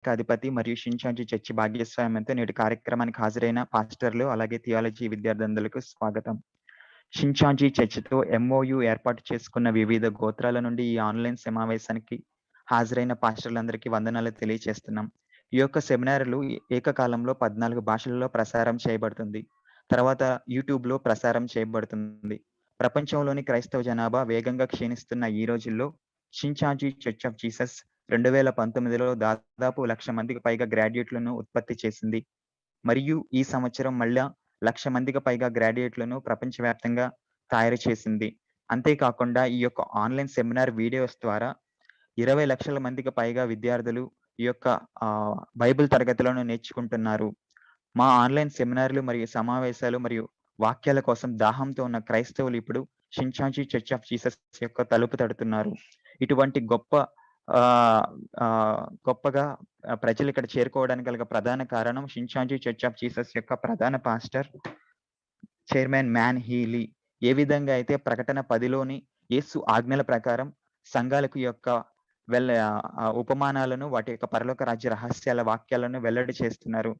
అధిపతి మరియు షించాంజీ చర్చి భాగస్వామ్యంతో నేటి కార్యక్రమానికి హాజరైన పాస్టర్లు, అలాగే థియాలజీ విద్యార్థులందరికీ స్వాగతం. షించాంజీ చర్చితో ఎంఓయు ఏర్పాటు చేసుకున్న వివిధ గోత్రాల నుండి ఈ ఆన్‌లైన్ సమావేశానికి హాజరైన పాస్టర్లందరికీ వందనాలు తెలియచేస్తున్నాం. ఈ యొక్క సెమినార్‌లు ఏకకాలంలో 14 భాషలలో ప్రసారం చేయబడుతుంది. తర్వాత యూట్యూబ్‌లో ప్రసారం చేయబడుతుంది. ప్రపంచంలోని క్రైస్తవ జనాభా వేగంగా క్షీణిస్తున్న ఈ రోజుల్లో షించాంజీ చర్చ్ ఆఫ్ జీసస్ 2019లో దాదాపు 1,00,000 మందికి పైగా గ్రాడ్యుయేట్‌లను ఉత్పత్తి చేసింది. మరియు ఈ సంవత్సరం మళ్ళా 1,00,000 మందికి పైగా గ్రాడ్యుయేట్‌లను ప్రపంచవ్యాప్తంగా తయారు చేసింది. అంతేకాకుండా ఈ యొక్క ఆన్‌లైన్ సెమినార్ వీడియోస్ ద్వారా 20,00,000 మందికి పైగా విద్యార్థులు ఈ యొక్క బైబిల్ తరగతులను నేర్చుకుంటున్నారు. మా ఆన్‌లైన్ సెమినార్‌లు మరియు సమావేశాలు మరియు వాక్యాల కోసం దాహంతో ఉన్న క్రైస్తవులు ఇప్పుడు షించాంజీ చర్చ్ ఆఫ్ జీసస్ యొక్క తలుపు తడుతున్నారు. ఇటువంటి ఆహ్, గొప్పగా ప్రజలు ఇక్కడ చేరుకోవడానికి గల ప్రధాన కారణం షించాంజీ చర్చ్ ఆఫ్ జీసస్ యొక్క ప్రధాన పాస్టర్, చైర్మన్ మ్యాన్ హీలీ ఏ విధంగా అయితే ప్రకటన 10లోని యేసు ఆజ్ఞల ప్రకారం సంఘాలకు ఈ యొక్క ఉపమానాలను, వాటి యొక్క పరలోక రాజ్య రహస్యాల వాక్యాలను వెల్లడి చేస్తున్నారు.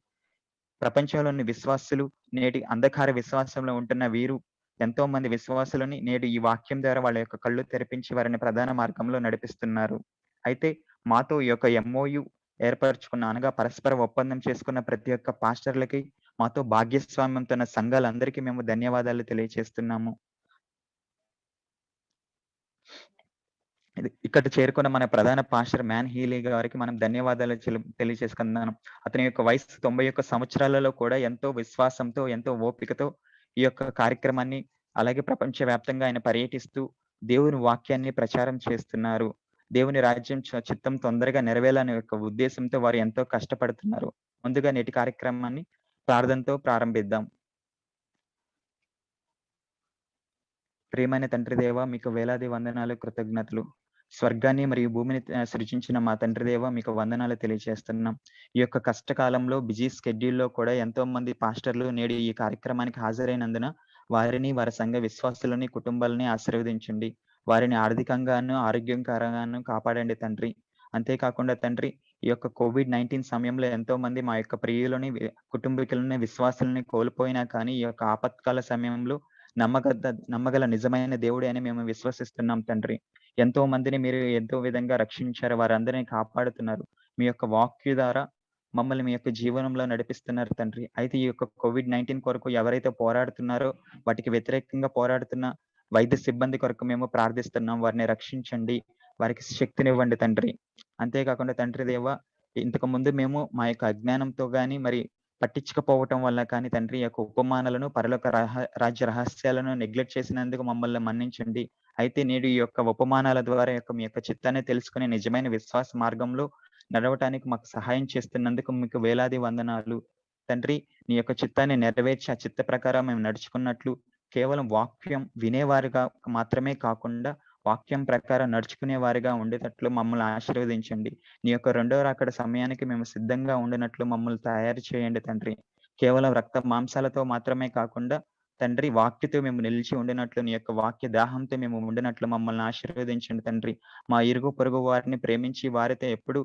ప్రపంచంలోని విశ్వాసులు నేటి అంధకార విశ్వాసంలో ఉంటున్న వీరు ఎంతో మంది విశ్వాసులని నేడు ఈ వాక్యం ద్వారా వాళ్ళ యొక్క కళ్ళు తెరిపించి వారిని ప్రధాన మార్గంలో నడిపిస్తున్నారు. అయితే మాతో ఈ యొక్క ఎంఓయు ఏర్పరచుకున్న అనగా పరస్పర ఒప్పందం చేసుకున్న ప్రతి ఒక్క పాస్టర్‌లకి, మాతో భాగస్వామ్యంతో ఉన్న సంఘాలందరికీ మేము ధన్యవాదాలు తెలియచేస్తున్నాము. ఇక్కడ చేరుకున్న మన ప్రధాన పాస్టర్ మ్యాన్ హీలీ గారికి మనం ధన్యవాదాలు తెలియజేసుకుంటున్నాను. అతని యొక్క వయస్సు 91 సంవత్సరాలలో కూడా ఎంతో విశ్వాసంతో, ఎంతో ఓపికతో ఈ యొక్క కార్యక్రమాన్ని, అలాగే ప్రపంచవ్యాప్తంగా ఆయన పర్యటిస్తూ దేవుని వాక్యాన్ని ప్రచారం చేస్తున్నారు. దేవుని రాజ్యం చిత్తం తొందరగా నెరవేరాలనే యొక్క ఉద్దేశంతో వారు ఎంతో కష్టపడుతున్నారు. ముందుగా నేటి కార్యక్రమాన్ని ప్రార్థనతో ప్రారంభిద్దాం. ప్రియమైన తండ్రి దేవ, మీకు వేలాది వందనాలు, కృతజ్ఞతలు. స్వర్గాన్ని మరియు భూమిని సృజించిన మా తండ్రి దేవ, మీకు వందనాలు తెలియజేస్తున్నాం. ఈ యొక్క కష్టకాలంలో బిజీ స్కెడ్యూల్‌లో కూడా ఎంతో మంది పాస్టర్లు నేడు ఈ కార్యక్రమానికి హాజరైనందున వారిని, వారి సంఘ విశ్వాసులని, కుటుంబాలని ఆశీర్వదించండి. వారిని ఆర్థికంగాను, ఆరోగ్యకరంగాను కాపాడండి తండ్రి. అంతేకాకుండా తండ్రి, ఈ యొక్క కోవిడ్-19 సమయంలో ఎంతో మంది మా యొక్క ప్రియులని, కుటుంబీకులని, విశ్వాసులని కోల్పోయినా కానీ ఈ యొక్క ఆపత్కాల సమయంలో నమ్మగల నిజమైన దేవుడే అని మేము విశ్వసిస్తున్నాం తండ్రి. ఎంతో మందిని మీరు ఎంతో విధంగా రక్షించారు. వారందరిని కాపాడుతున్నారు. మీ యొక్క వాక్కు ద్వారా మమ్మల్ని మీ యొక్క జీవనంలో నడిపిస్తున్నారు తండ్రి. అయితే ఈ యొక్క కోవిడ్-19 కొరకు ఎవరైతే పోరాడుతున్నారో, వాటికి వ్యతిరేకంగా పోరాడుతున్న వైద్య సిబ్బంది కొరకు మేము ప్రార్థిస్తున్నాం. వారిని రక్షించండి. వారికి శక్తినివ్వండి తండ్రి. అంతేకాకుండా తండ్రి దేవ, ఇంతకుముందు మేము మా యొక్క అజ్ఞానంతో గాని, మరి పట్టించకపోవటం వల్ల కానీ తండ్రి, ఈ యొక్క ఉపమానాలను, పరలోక రాజ్య రహస్యాలను నెగ్లెక్ట్ చేసినందుకు మమ్మల్ని మన్నించండి. అయితే నేడు ఈ యొక్క ఉపమానాల ద్వారా మీ యొక్క చిత్తాన్ని తెలుసుకొని నిజమైన విశ్వాస మార్గంలో నడవటానికి మాకు సహాయం చేస్తున్నందుకు మీకు వేలాది వందనాలు. తండ్రి, నీ యొక్క చిత్తాన్ని నెరవేర్చి ఆ చిత్త ప్రకారం మేము నడుచుకున్నట్లు, కేవలం వాక్యం వినేవారుగా మాత్రమే కాకుండా వాక్యం ప్రకారం నడుచుకునే వారిగా ఉండేటట్లు మమ్మల్ని ఆశీర్వదించండి. నీ యొక్క రెండో రాకడ సమయానికి మేము సిద్ధంగా ఉండినట్లు మమ్మల్ని తయారు చేయండి తండ్రి. కేవలం రక్త మాంసాలతో మాత్రమే కాకుండా తండ్రి, వాక్యతో మేము నిలిచి ఉండినట్లు, నీ యొక్క వాక్య దాహంతో మేము ఉండినట్లు మమ్మల్ని ఆశీర్వదించండి తండ్రి. మా ఇరుగు పొరుగు వారిని ప్రేమించి వారితో ఎప్పుడు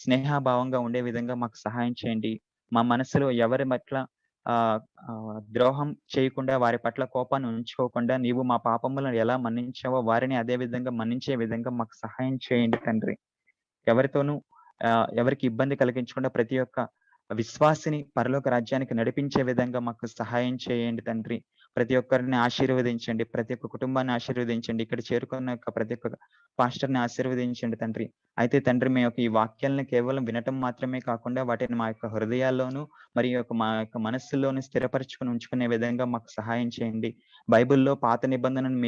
స్నేహభావంగా ఉండే విధంగా మాకు సహాయం చేయండి. మా మనసులో ఎవరి పట్ల ఆహ్, ద్రోహం చేయకుండా, వారి పట్ల కోపాన్ని ఉంచుకోకుండా, నీవు మా పాపములను ఎలా మన్నించావో వారిని అదే విధంగా మన్నించే విధంగా మాకు సహాయం చేయండి తండ్రి. ఎవరితోనూ ఎవరికీ ఇబ్బంది కలిగించకుండా ప్రతి ఒక్క విశ్వాసిని పరలోక రాజ్యానికి నడిపించే విధంగా మాకు సహాయం చేయండి తండ్రి. ప్రతి ఒక్కరిని ఆశీర్వదించండి. ప్రతి ఒక్క కుటుంబాన్ని ఆశీర్వదించండి. ఇక్కడ చేరుకున్న యొక్క ప్రతి ఒక్క పాస్టర్‌ని ఆశీర్వదించండి తండ్రి. అయితే తండ్రి, మీ యొక్క ఈ వాక్యాలను కేవలం వినటం మాత్రమే కాకుండా వాటిని మా యొక్క హృదయాల్లోనూ, మరియు మా యొక్క మనస్సులోను స్థిరపరచుకొని ఉంచుకునే విధంగా మాకు సహాయం చేయండి. బైబిల్‌లో పాత నిబంధనను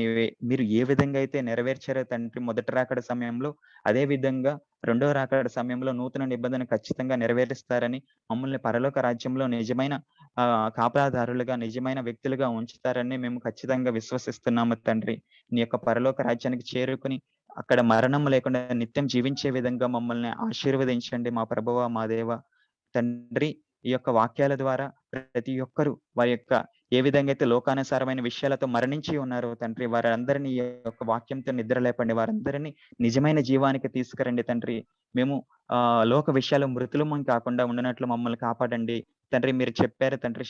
మీరు ఏ విధంగా అయితే నెరవేర్చారో తండ్రి మొదటి రాకడ సమయంలో, అదే విధంగా రెండో రాకడ సమయంలో నూతన నిబంధన ఖచ్చితంగా నెరవేరుస్తారని, మమ్మల్ని పరలోక రాజ్యంలో నిజమైన కాపలాదారులుగా, నిజమైన వ్యక్తులుగా ఉంచుతారని మేము ఖచ్చితంగా విశ్వసిస్తున్నాము తండ్రి. నీ యొక్క పరలోక రాజ్యానికి చేరుకొని అక్కడ మరణం లేకుండా నిత్యం జీవించే విధంగా మమ్మల్ని ఆశీర్వదించండి మా ప్రభువా, మా దేవా. తండ్రి, ఈ యొక్క వాక్యాల ద్వారా ప్రతి ఒక్కరు వారి యొక్క ఏ విధంగా అయితే లోకానుసారమైన విషయాలతో మరణించి ఉన్నారో తండ్రి, వారందరినీ ఈ యొక్క వాక్యంతో నిద్ర లేపండి. వారందరినీ నిజమైన జీవానికి తీసుకురండి తండ్రి. మేము లోక విషయాలు మృతులము కాకుండా ఉండనట్లు మమ్మల్ని కాపాడండి. తండ్రి, మీరు చెప్పారు తండ్రి,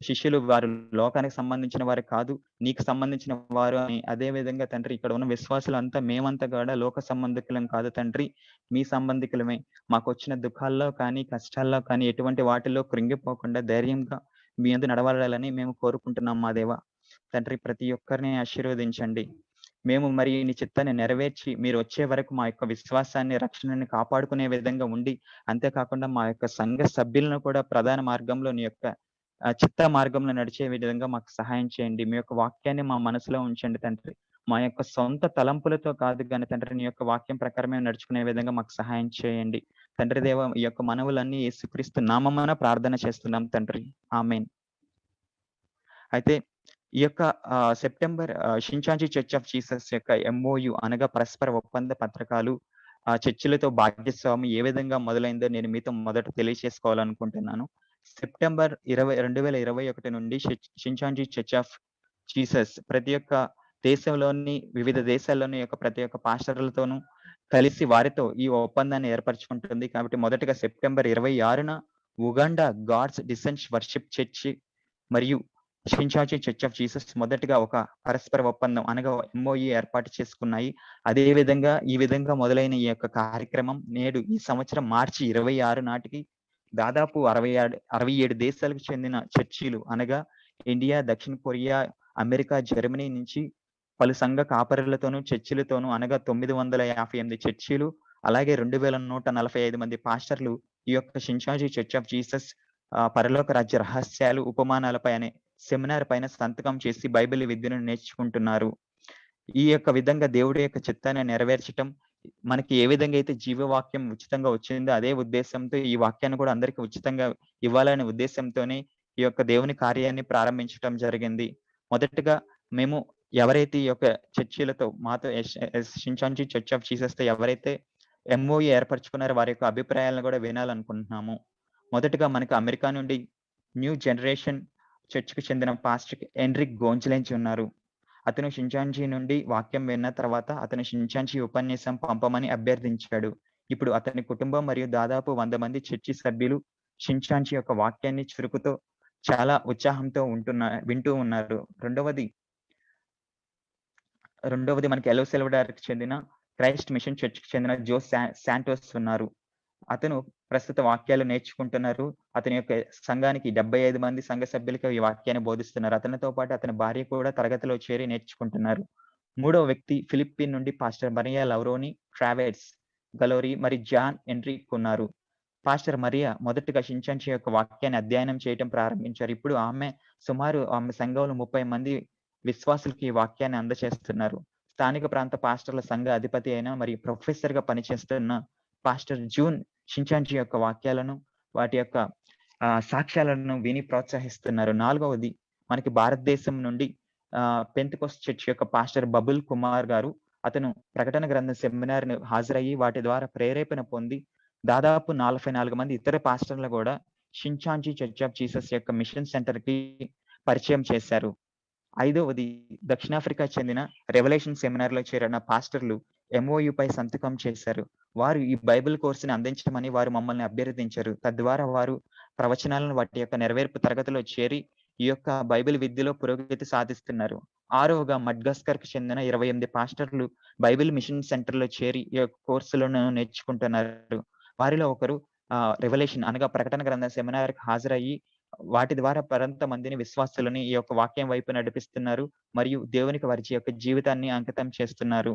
శిష్యులు వారు లోకానికి సంబంధించిన వారు కాదు, నీకు సంబంధించిన వారు అని. అదే విధంగా తండ్రి, ఇక్కడ ఉన్న విశ్వాసులంతా మేమంతా కూడా లోక సంబంధికులం కాదు తండ్రి, మీ సంబంధికులమే. మాకొచ్చిన దుఃఖాల్లో కానీ, కష్టాల్లో కానీ ఎటువంటి వాటిల్లో కృంగిపోకుండా ధైర్యంగా మీ యందు నడవాలని మేము కోరుకుంటున్నాం మా దేవ. తండ్రి, ప్రతి ఒక్కరిని ఆశీర్వదించండి. మేము మరి నీ చిత్తాన్ని నెరవేర్చి మీరు వచ్చే వరకు మా యొక్క విశ్వాసాన్ని, రక్షణని కాపాడుకునే విధంగా ఉండి, అంతేకాకుండా మా యొక్క సంఘ సభ్యులను కూడా ప్రధాన మార్గంలో నీ యొక్క చిత్త మార్గంలో నడిచే విధంగా మాకు సహాయం చేయండి. మీ యొక్క వాక్యాన్ని మా మనసులో ఉంచండి తండ్రి. మా యొక్క సొంత తలంపులతో కాదు గాని తండ్రి, నీ యొక్క వాక్యం ప్రకారమే నడుచుకునే విధంగా మాకు సహాయం చేయండి. తండ్రి దేవ, ఈ యొక్క మనవులన్నీ యేసుక్రీస్తు నామమున ప్రార్థన చేస్తున్నాం తండ్రి. ఆమేన్. అయితే ఈ యొక్క సెప్టెంబర్ షించాంచి చర్చ్ ఆఫ్ జీసస్ యొక్క ఎంఓయు అనగా పరస్పర ఒప్పంద పత్రకాలు చర్చిలతో భాగస్వామి ఏ విధంగా మొదలైందో నేను మీతో మొదట తెలియజేసుకోవాలనుకుంటున్నాను. సెప్టెంబర్ 2021 నుండి షించాంచి చర్చ్ ఆఫ్ జీసస్ ప్రతి ఒక్క దేశంలోని వివిధ దేశాల్లోని యొక్క ప్రతి ఒక్క పాస్టర్లతోనూ కలిసి వారితో ఈ ఒప్పందాన్ని ఏర్పరచుకుంటుంది. కాబట్టి మొదటగా సెప్టెంబర్ 26న ఉగాండా గాడ్స్ డిసెన్స్ వర్షిప్ చర్చి మరియు షించాంచి చర్చ్ ఆఫ్ జీసస్ మొదటిగా ఒక పరస్పర ఒప్పందం అనగా ఎంఓఈ ఏర్పాటు చేసుకున్నాయి. అదే విధంగా ఈ విధంగా మొదలైన ఈ యొక్క కార్యక్రమం నేడు ఈ సంవత్సరం మార్చి 26 నాటికి దాదాపు 67 దేశాలకు చెందిన చర్చిలు అనగా ఇండియా, దక్షిణ కొరియా, అమెరికా, జర్మనీ నుంచి పలు సంఘ కాపరులతోనూ చర్చిలతోనూ అనగా 958 చర్చిలు, అలాగే 2145 మంది పాస్టర్లు ఈ యొక్క షించాంచి చర్చ్ ఆఫ్ జీసస్ పరలోక రాజ్య రహస్యాలు, ఉపమానాలపై అనే సెమినార్ పైన సంతకం చేసి బైబిల్ విద్యను నేర్చుకుంటున్నారు. ఈ యొక్క విధంగా దేవుడి యొక్క చిత్తాన్ని నెరవేర్చటం, మనకి ఏ విధంగా అయితే జీవవాక్యం ఉచితంగా వచ్చిందో అదే ఉద్దేశంతో ఈ వాక్యాన్ని కూడా అందరికి ఉచితంగా ఇవ్వాలనే ఉద్దేశంతోనే ఈ యొక్క దేవుని కార్యాన్ని ప్రారంభించటం జరిగింది. మొదటగా మేము ఎవరైతే ఈ యొక్క చర్చిలతో మాతో షించాంచి చర్చ్ ఆఫ్ జీసస్ తో ఎవరైతే ఎంఓఈ ఏర్పరచుకున్నారో వారి యొక్క అభిప్రాయాలను కూడా వినాలనుకుంటున్నాము. మొదటగా మనకు అమెరికా నుండి న్యూ జనరేషన్ చర్చ్‌కి చెందిన పాస్టర్ ఎన్రిక్ గోంజలెంజ్ ఉన్నారు. అతను షించాంచి నుండి వాక్యం విన్న తర్వాత అతను షించాంచి ఉపన్యాసం పంపమని అభ్యర్థించాడు. ఇప్పుడు అతని కుటుంబం మరియు దాదాపు 100 మంది చర్చి సభ్యులు షించాంచి యొక్క వాక్యాన్ని చురుకుతో చాలా ఉత్సాహంతో వింటూ ఉన్నారు. రెండవది మనకి ఎల్ సెల్వడార్‌కి చెందిన క్రైస్ట్ మిషన్ చర్చ్‌కి చెందిన జో శాంటోస్ ఉన్నారు. అతను ప్రస్తుత వాక్యాలు నేర్చుకుంటున్నారు. అతని యొక్క సంఘానికి 75 మంది సంఘ సభ్యులకు ఈ వాక్యాన్ని బోధిస్తున్నారు. అతనితో పాటు అతని భార్య కూడా తరగతిలో చేరి నేర్చుకుంటున్నారు. మూడవ వ్యక్తి ఫిలిప్పీన్ నుండి పాస్టర్ మరియా లౌరోని, ట్రావెర్స్ గలోరి మరియు జాన్ ఎన్రిక్ ఉన్నారు. పాస్టర్ మరియా మొదటగా షించాంచి యొక్క వాక్యాన్ని అధ్యయనం చేయటం ప్రారంభించారు. ఇప్పుడు ఆమె ఆమె సంఘంలో 30 మంది విశ్వాసులకి ఈ వాక్యాన్ని అందజేస్తున్నారు. స్థానిక ప్రాంత పాస్టర్ల సంఘ అధిపతి అయిన మరియు ప్రొఫెసర్‌గా పనిచేస్తున్న పాస్టర్ జూన్ షించాంచి యొక్క వాక్యాలను, వాటి యొక్క సాక్ష్యాలను విని ప్రోత్సహిస్తున్నారు. నాలుగవది మనకి భారతదేశం నుండి పెంతెకోస్త్ చర్చ్ యొక్క పాస్టర్ బబుల్ కుమార్ గారు. అతను ప్రకటన గ్రంథం సెమినార్‌ని హాజరయ్యి వాటి ద్వారా ప్రేరేపణ పొంది దాదాపు 44 మంది ఇతర పాస్టర్లు కూడా షించాంచి చర్చ్ ఆఫ్ జీసస్ యొక్క మిషన్ సెంటర్‌కి పరిచయం చేశారు. ఐదవది దక్షిణాఫ్రికా చెందిన రెవల్యూషన్ సెమినార్‌లో చేరిన పాస్టర్లు ఎంఓయూపై సంతకం చేశారు. వారు ఈ బైబిల్ కోర్సుని అందించమని వారు మమ్మల్ని అభ్యర్థించారు. తద్వారా వారు ప్రవచనాలను వాటి యొక్క నెరవేర్పు తరగతిలో చేరి ఈ యొక్క బైబిల్ విద్యలో పురోగతి సాధిస్తున్నారు. ఆరవగా మడ్గాస్కర్‌కి చెందిన 28 పాస్టర్లు బైబిల్ మిషన్ సెంటర్‌లో చేరి ఈ యొక్క కోర్సులను నేర్చుకుంటున్నారు. వారిలో ఒకరు రెవల్యూషన్ అనగా ప్రకటన గ్రంథం సెమినార్‌కి హాజరయ్యి వాటి ద్వారా పరంత మందిని విశ్వాసులని ఈ యొక్క వాక్యం వైపు నడిపిస్తున్నారు మరియు దేవునికి వారి యొక్క జీవితాన్ని అంకితం చేస్తున్నారు.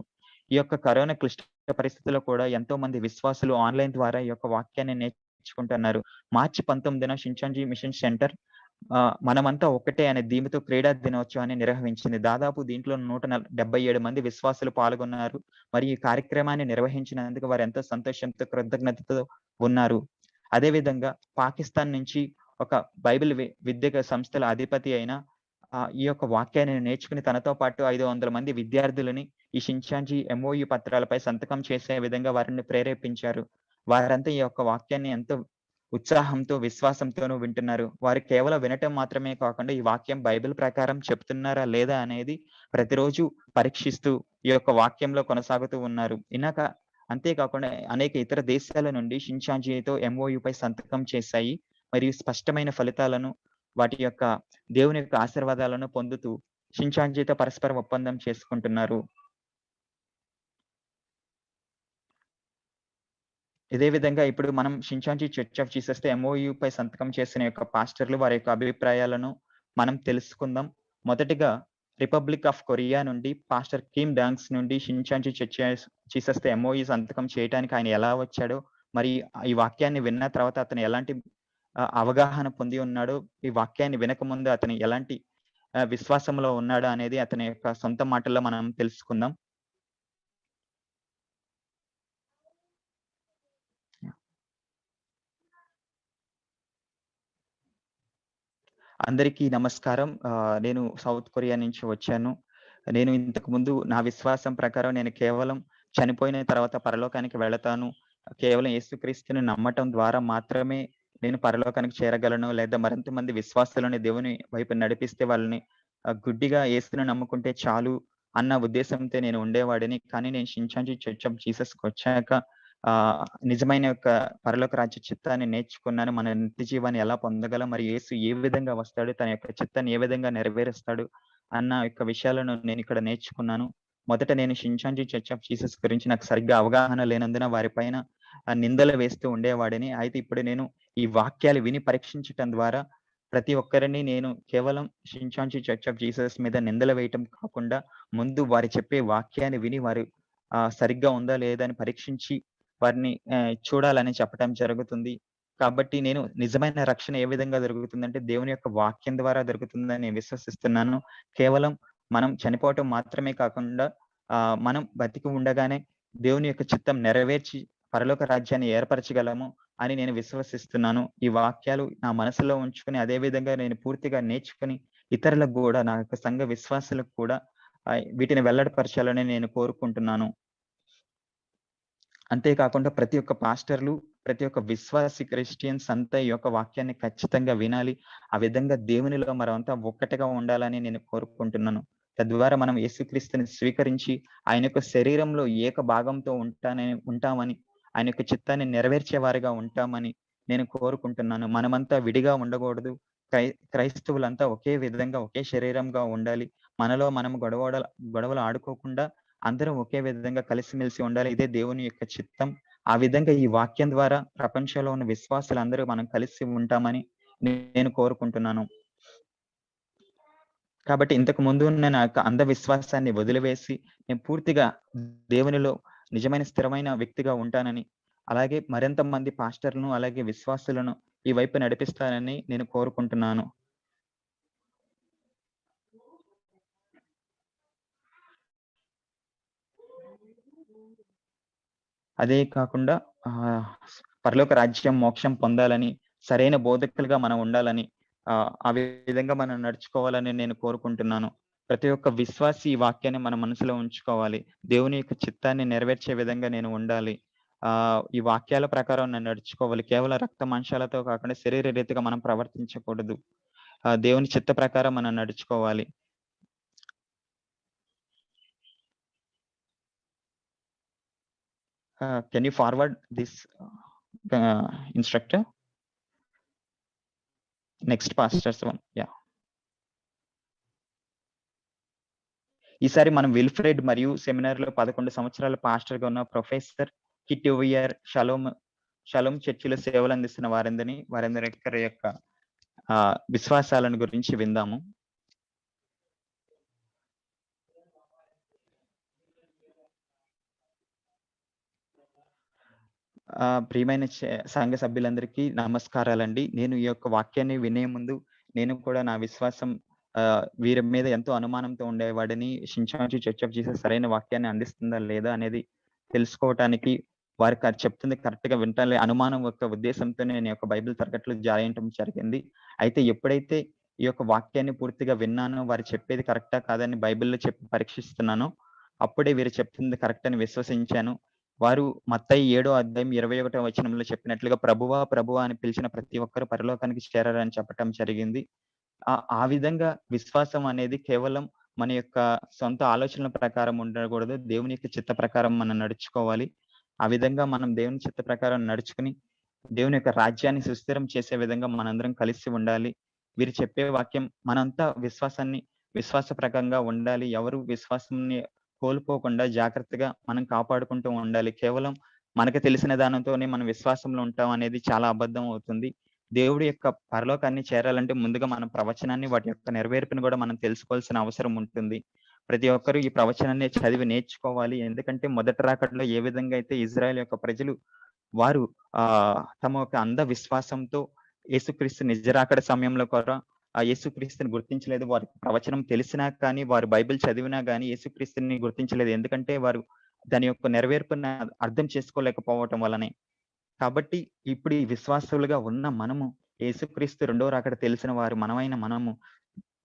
ఈ యొక్క కరోనా క్లిష్ట పరిస్థితుల్లో కూడా ఎంతో మంది విశ్వాసులు ఆన్‌లైన్ ద్వారా ఈ యొక్క వాక్యాన్ని నేర్చుకుంటున్నారు. మార్చి 19న షించాంచి మిషన్ సెంటర్ మనమంతా ఒక్కటే అనే థీమ్‌తో క్రీడా దినోత్సవాన్ని నిర్వహించింది. దాదాపు దీంట్లో 177 మంది విశ్వాసులు పాల్గొన్నారు. మరియు ఈ కార్యక్రమాన్ని నిర్వహించినందుకు వారు ఎంతో సంతోషంతో, కృతజ్ఞతతో ఉన్నారు. అదే విధంగా పాకిస్తాన్ నుంచి ఒక బైబిల్ విద్యక సంస్థల అధిపతి అయిన ఈ యొక్క వాక్యాన్ని నేర్చుకుని తనతో పాటు 500 మంది విద్యార్థులని ఈ షించాంచి ఎంఓయు పత్రాలపై సంతకం చేసే విధంగా వారిని ప్రేరేపించారు. వారంతా ఈ యొక్క వాక్యాన్ని ఎంతో ఉత్సాహంతో, విశ్వాసంతోనూ వింటున్నారు. వారు కేవలం వినటం మాత్రమే కాకుండా ఈ వాక్యం బైబిల్ ప్రకారం చెప్తున్నారా లేదా అనేది ప్రతిరోజు పరీక్షిస్తూ ఈ యొక్క వాక్యంలో కొనసాగుతూ ఉన్నారు. అంతే కాకుండా అనేక ఇతర దేశాల నుండి షించాంజీతో ఎంఓయూపై సంతకం చేశాయి. మరియు స్పష్టమైన ఫలితాలను, వాటి యొక్క దేవుని యొక్క ఆశీర్వాదాలను పొందుతూ షించాంజీతో పరస్పర ఒప్పందం చేసుకుంటున్నారు. ఇదే విధంగా ఇప్పుడు మనం 'షించాన్జీ చర్చ్ ఆఫ్ జీసస్‌తో' ఎంఓయూపై సంతకం చేసిన యొక్క పాస్టర్‌లు వారి యొక్క అభిప్రాయాలను మనం తెలుసుకుందాం. మొదటిగా రిపబ్లిక్ ఆఫ్ కొరియా నుండి పాస్టర్ కిమ్ డాంగ్స్ నుండి 'షించాన్జీ చర్చ్ ఆఫ్ జీసస్‌తో' ఎంఓయూ సంతకం చేయటానికి ఆయన ఎలా వచ్చాడో, మరి ఈ వాక్యాన్ని విన్న తర్వాత అతను ఎలాంటి అవగాహన పొంది ఉన్నాడో, ఈ వాక్యాన్ని వినకముందు అతను ఎలాంటి విశ్వాసంలో ఉన్నాడో అనేది అతని యొక్క సొంత మాటల్లో మనం తెలుసుకుందాం. అందరికీ నమస్కారం. నేను సౌత్ కొరియా నుంచి వచ్చాను. నేను ఇంతకుముందు నా విశ్వాసం ప్రకారం నేను కేవలం చనిపోయిన తర్వాత పరలోకానికి వెళతాను. కేవలం యేసుక్రీస్తుని నమ్మటం ద్వారా మాత్రమే నేను పరలోకానికి చేరగలను. లేదా మరింత మంది విశ్వాసులని దేవుని వైపు నడిపిస్తే వాళ్ళని గుడ్డిగా యేసుని నమ్ముకుంటే చాలు అన్న ఉద్దేశంతో నేను ఉండేవాడిని. కానీ నేను షించాంజీ చర్చ్ ఆఫ్ జీసస్‌కొచ్చాక ఆహ్, నిజమైన యొక్క పరలోక రాజ్య చిత్తాన్ని నేర్చుకున్నాను. మన నిత్య జీవాన్ని ఎలా పొందగలం? మరి యేసు ఏ విధంగా వస్తాడు? తన యొక్క చిత్తాన్ని ఏ విధంగా నెరవేరుస్తాడు? అన్న యొక్క విషయాలను నేనిక్కడ నేర్చుకున్నాను. మొదట నేను షించాంజీ చర్చ్ ఆఫ్ జీసస్ గురించి నాకు సరిగ్గా అవగాహన లేనందున వారి పైన నిందలు వేస్తూ ఉండేవాడిని. అయితే ఇప్పుడు నేను ఈ వాక్యాలు విని పరీక్షించటం ద్వారా ప్రతి ఒక్కరిని నేను కేవలం షించాంజీ చర్చ్ ఆఫ్ జీసస్ మీద నిందలు వేయటం కాకుండా, ముందు వారు చెప్పే వాక్యాన్ని విని వారు సరిగ్గా ఉందా? లేదా? అని పరీక్షించి వారిని చూడాలని చెప్పటం జరుగుతుంది. కాబట్టి నేను నిజమైన రక్షణ ఏ విధంగా దొరుకుతుందంటే, దేవుని యొక్క వాక్యం ద్వారా దొరుకుతుందని నేను విశ్వసిస్తున్నాను. కేవలం మనం చనిపోవటం మాత్రమే కాకుండా మనం బతికి ఉండగానే దేవుని యొక్క చిత్తం నెరవేర్చి పరలోక రాజ్యాన్ని ఏర్పరచగలము అని నేను విశ్వసిస్తున్నాను. ఈ వాక్యాలు నా మనసులో ఉంచుకొని అదే విధంగా నేను పూర్తిగా నేర్చుకొని ఇతరులకు గూడా నా యొక్క సంఘ విశ్వాసులకు కూడా వీటిని వెల్లడిపరచాలని నేను కోరుకుంటున్నాను. అంతే కాకుండా ప్రతి ఒక్క పాస్టర్‌లు, ప్రతి ఒక్క విశ్వాసి క్రిస్టియన్స్ అంతా ఈ యొక్క వాక్యాన్ని ఖచ్చితంగా వినాలి. ఆ విధంగా దేవునిలో మనమంతా ఒక్కటిగా ఉండాలని నేను కోరుకుంటున్నాను. తద్వారా మనం యేసుక్రీస్తుని స్వీకరించి, ఆయన యొక్క శరీరంలో ఏక భాగంతో ఉంటామని, ఆయన యొక్క చిత్తాన్ని నెరవేర్చేవారిగా ఉంటామని నేను కోరుకుంటున్నాను. మనమంతా విడిగా ఉండకూడదు. క్రై క్రైస్తవులంతా ఒకే విధంగా, ఒకే శరీరంగా ఉండాలి. మనలో మనం గొడవలు ఆడుకోకుండా అందరం ఒకే విధంగా కలిసిమెలిసి ఉండాలి. ఇదే దేవుని యొక్క చిత్తం. ఆ విధంగా ఈ వాక్యం ద్వారా ప్రపంచంలో ఉన్న విశ్వాసులందరూ మనం కలిసి ఉంటామని నేను కోరుకుంటున్నాను. కాబట్టి ఇంతకు ముందు ఉన్న నా యొక్క అంధవిశ్వాసాన్ని వదిలివేసి, నేను పూర్తిగా దేవునిలో నిజమైన స్థిరమైన వ్యక్తిగా ఉంటానని, అలాగే మరింత మంది పాస్టర్‌లను, అలాగే విశ్వాసులను ఈ వైపు నడిపిస్తానని నేను కోరుకుంటున్నాను. అదే కాకుండా ఆహ్, పరలోక రాజ్యం, మోక్షం పొందాలని, సరైన బోధకులుగా మనం ఉండాలని, ఆ విధంగా మనం నడుచుకోవాలని నేను కోరుకుంటున్నాను. ప్రతి ఒక్క విశ్వాసి ఈ వాక్యాన్ని మన మనసులో ఉంచుకోవాలి. దేవుని యొక్క చిత్తాన్ని నెరవేర్చే విధంగా నేను ఉండాలి. ఈ వాక్యాల ప్రకారం నేను నడుచుకోవాలి. కేవలం రక్త మాంసాలతో కాకుండా శరీర రీతిగా మనం ప్రవర్తించకూడదు. దేవుని చిత్త ప్రకారం మనం నడుచుకోవాలి. Can you forward this instructor? Next pastors one. Yeah! ఈసారి మనం విల్ఫ్రెడ్ మరియు సెమినార్‌లో 11 సంవత్సరాలు పాస్టర్‌గా ఉన్న ప్రొఫెసర్ కిట్టివియర్ షలోమ్ చర్చిలో సేవలందిస్తున్న వారందరి యొక్క విశ్వాసాలను గురించి విందాము. ప్రియమైన సంఘ సభ్యులందరికీ నమస్కారాలండి. నేను ఈ యొక్క వాక్యాన్ని వినే ముందు నేను కూడా నా విశ్వాసం వీరి మీద ఎంతో అనుమానంతో ఉండేవాడిని. షించాంజీ చర్చ్ ఆఫ్ జీసస్ సరైన వాక్యాన్ని అందిస్తుందా లేదా అనేది తెలుసుకోవటానికి వారికి అది చెప్తుంది కరెక్ట్‌గా వింటాలే అనుమానం యొక్క ఉద్దేశంతోనే నేను ఈ యొక్క బైబిల్ తరగతులు జాయిన్ జరిగింది. అయితే ఎప్పుడైతే ఈ యొక్క వాక్యాన్ని పూర్తిగా విన్నానో, వారు చెప్పేది కరెక్టా కాదా అని బైబిల్‌లో చెప్పి పరీక్షిస్తున్నానో, అప్పుడే వీరు చెప్తుంది కరెక్ట్ అని విశ్వసించాను. వారు మత్తయి 7 అధ్యాయం 21 వచనంలో చెప్పినట్లుగా ప్రభువా! ప్రభువా! అని పిలిచిన ప్రతి ఒక్కరు పరలోకానికి చేరరని చెప్పటం జరిగింది. ఆ విధంగా విశ్వాసం అనేది కేవలం మన యొక్క సొంత ఆలోచనల ప్రకారం ఉండకూడదు. దేవుని యొక్క చిత్త ప్రకారం మనం నడుచుకోవాలి. ఆ విధంగా మనం దేవుని చిత్త ప్రకారం నడుచుకొని, దేవుని యొక్క రాజ్యాన్ని సుస్థిరం చేసే విధంగా మనందరం కలిసి ఉండాలి. వీరు చెప్పే వాక్యం మనంతా విశ్వాస ప్రకంగా ఉండాలి. ఎవరు విశ్వాసాన్ని కోల్పోకుండా జాగ్రత్తగా మనం కాపాడుకుంటూ ఉండాలి. కేవలం మనకు తెలిసిన దానితోనే మనం విశ్వాసంలో ఉంటాం అనేది చాలా అబద్ధం అవుతుంది. దేవుడి యొక్క పరలోకాన్ని చేరాలంటే ముందుగా మనం ప్రవచనాన్ని, వాటి యొక్క నెరవేర్పుని గూడా మనం తెలుసుకోవాల్సిన అవసరం ఉంటుంది. ప్రతి ఒక్కరు ఈ ప్రవచనాన్ని చదివి నేర్చుకోవాలి. ఎందుకంటే మొదటి రాకడలో ఏ విధంగా అయితే ఇజ్రాయెల్ యొక్క ప్రజలు వారు తమ యొక్క అంధ విశ్వాసంతో యేసుక్రీస్తు నిజ రాకడ సమయంలో కూడా ఆ యేసుక్రీస్తుని గుర్తించలేదు. వారికి ప్రవచనం తెలిసినా కానీ, వారు బైబిల్ చదివినా గాని యేసుక్రీస్తుని గుర్తించలేదు. ఎందుకంటే వారు దాని యొక్క నెరవేర్పుని అర్థం చేసుకోలేకపోవటం వల్లనే. కాబట్టి ఇప్పుడు ఈ విశ్వాసులుగా ఉన్న మనము యేసుక్రీస్తు రెండో రాకడ తెలిసిన వారు మనమైన మనము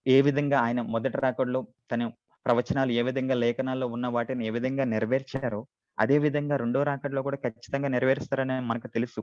ఏ విధంగా ఆయన మొదటి రాకడలో తన ప్రవచనాలు ఏ విధంగా లేఖనాల్లో ఉన్న వాటిని ఏ విధంగా నెరవేర్చారో, అదే విధంగా రెండో రాకడలో కూడా ఖచ్చితంగా నెరవేరుస్తారని మనకు తెలుసు.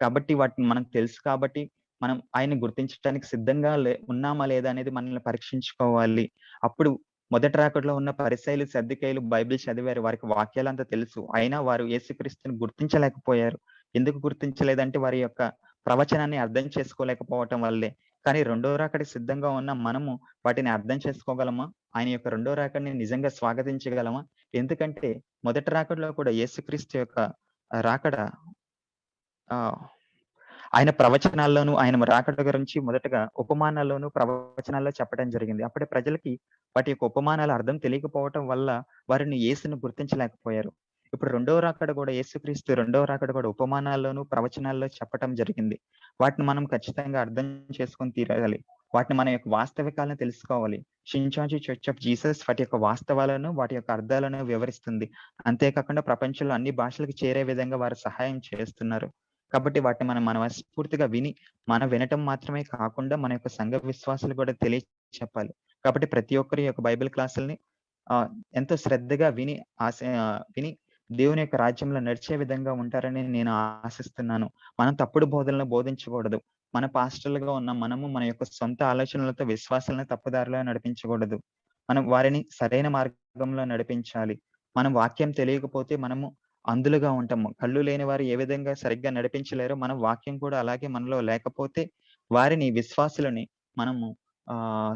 కాబట్టి వాటిని మనకు తెలుసు కాబట్టి, మనం ఆయన్ని గుర్తించటానికి సిద్ధంగా ఉన్నామా లేదా అనేది మనల్ని పరీక్షించుకోవాలి. అప్పుడు మొదటి రాకడలో ఉన్న పరిసయ్యులు, సద్దూకయ్యులు బైబిల్ చదివారు. వారికి వాక్యాలంతా తెలుసు. అయినా వారు యేసుక్రీస్తుని గుర్తించలేకపోయారు. ఎందుకు గుర్తించలేదంటే వారి యొక్క ప్రవచనాన్ని అర్థం చేసుకోలేకపోవటం వల్లే. కానీ రెండో రాకడకి సిద్ధంగా ఉన్న మనము వాటిని అర్థం చేసుకోగలమా? ఆయన యొక్క రెండో రాకడని నిజంగా స్వాగతించగలమా? ఎందుకంటే మొదటి రాకడలో కూడా యేసుక్రీస్తు యొక్క రాకడ ఆహ్, ఆయన ప్రవచనాల్లోనూ, ఆయన రాకడ గురించి మొదటగా ఉపమానాల్లోనూ, ప్రవచనాల్లో చెప్పడం జరిగింది. అప్పటి ప్రజలకి వాటి యొక్క ఉపమానాల అర్థం తెలియకపోవటం వల్ల వారిని యేసుని గుర్తించలేకపోయారు. ఇప్పుడు రెండవ రాకడ గూడా యేసుక్రీస్తు రెండవ రాకడ గూడా ఉపమానాల్లోనూ, ప్రవచనాల్లో చెప్పటం జరిగింది. వాటిని మనం ఖచ్చితంగా అర్థం చేసుకొని తీరాలి. వాటిని మన యొక్క వాస్తవికాలను తెలుసుకోవాలి. షించాంజీ చర్చ్ ఆఫ్ జీసస్ వాటి యొక్క వాస్తవాలను, వాటి యొక్క అర్థాలను వివరిస్తుంది. అంతేకాకుండా ప్రపంచంలో అన్ని భాషలకు చేరే విధంగా వారు సహాయం చేస్తున్నారు. కాబట్టి వాటిని మనం మనస్ఫూర్తిగా విని, వినటం మాత్రమే కాకుండా మన యొక్క సంఘ విశ్వాసాలు కూడా తెలియచెప్పాలి. కాబట్టి ప్రతి ఒక్కరి యొక్క బైబిల్ క్లాసుల్ని ఆహ్, ఎంతో శ్రద్ధగా విని దేవుని యొక్క రాజ్యంలో నడిచే విధంగా ఉంటారని నేను ఆశిస్తున్నాను. మనం తప్పుడు బోధనలు బోధించకూడదు. మన పాస్టర్‌లుగా ఉన్న మనము మన యొక్క సొంత ఆలోచనలతో విశ్వాసాలను తప్పుదారిలో నడిపించకూడదు. మనం వారిని సరైన మార్గంలో నడిపించాలి. మనం వాక్యం తెలియకపోతే మనము అంధులుగా ఉంటాము. కళ్ళు లేని వారు ఏ విధంగా సరిగ్గా నడిపించలేరో, మన వాక్యం కూడా అలాగే మనలో లేకపోతే వారిని విశ్వాసులని మనము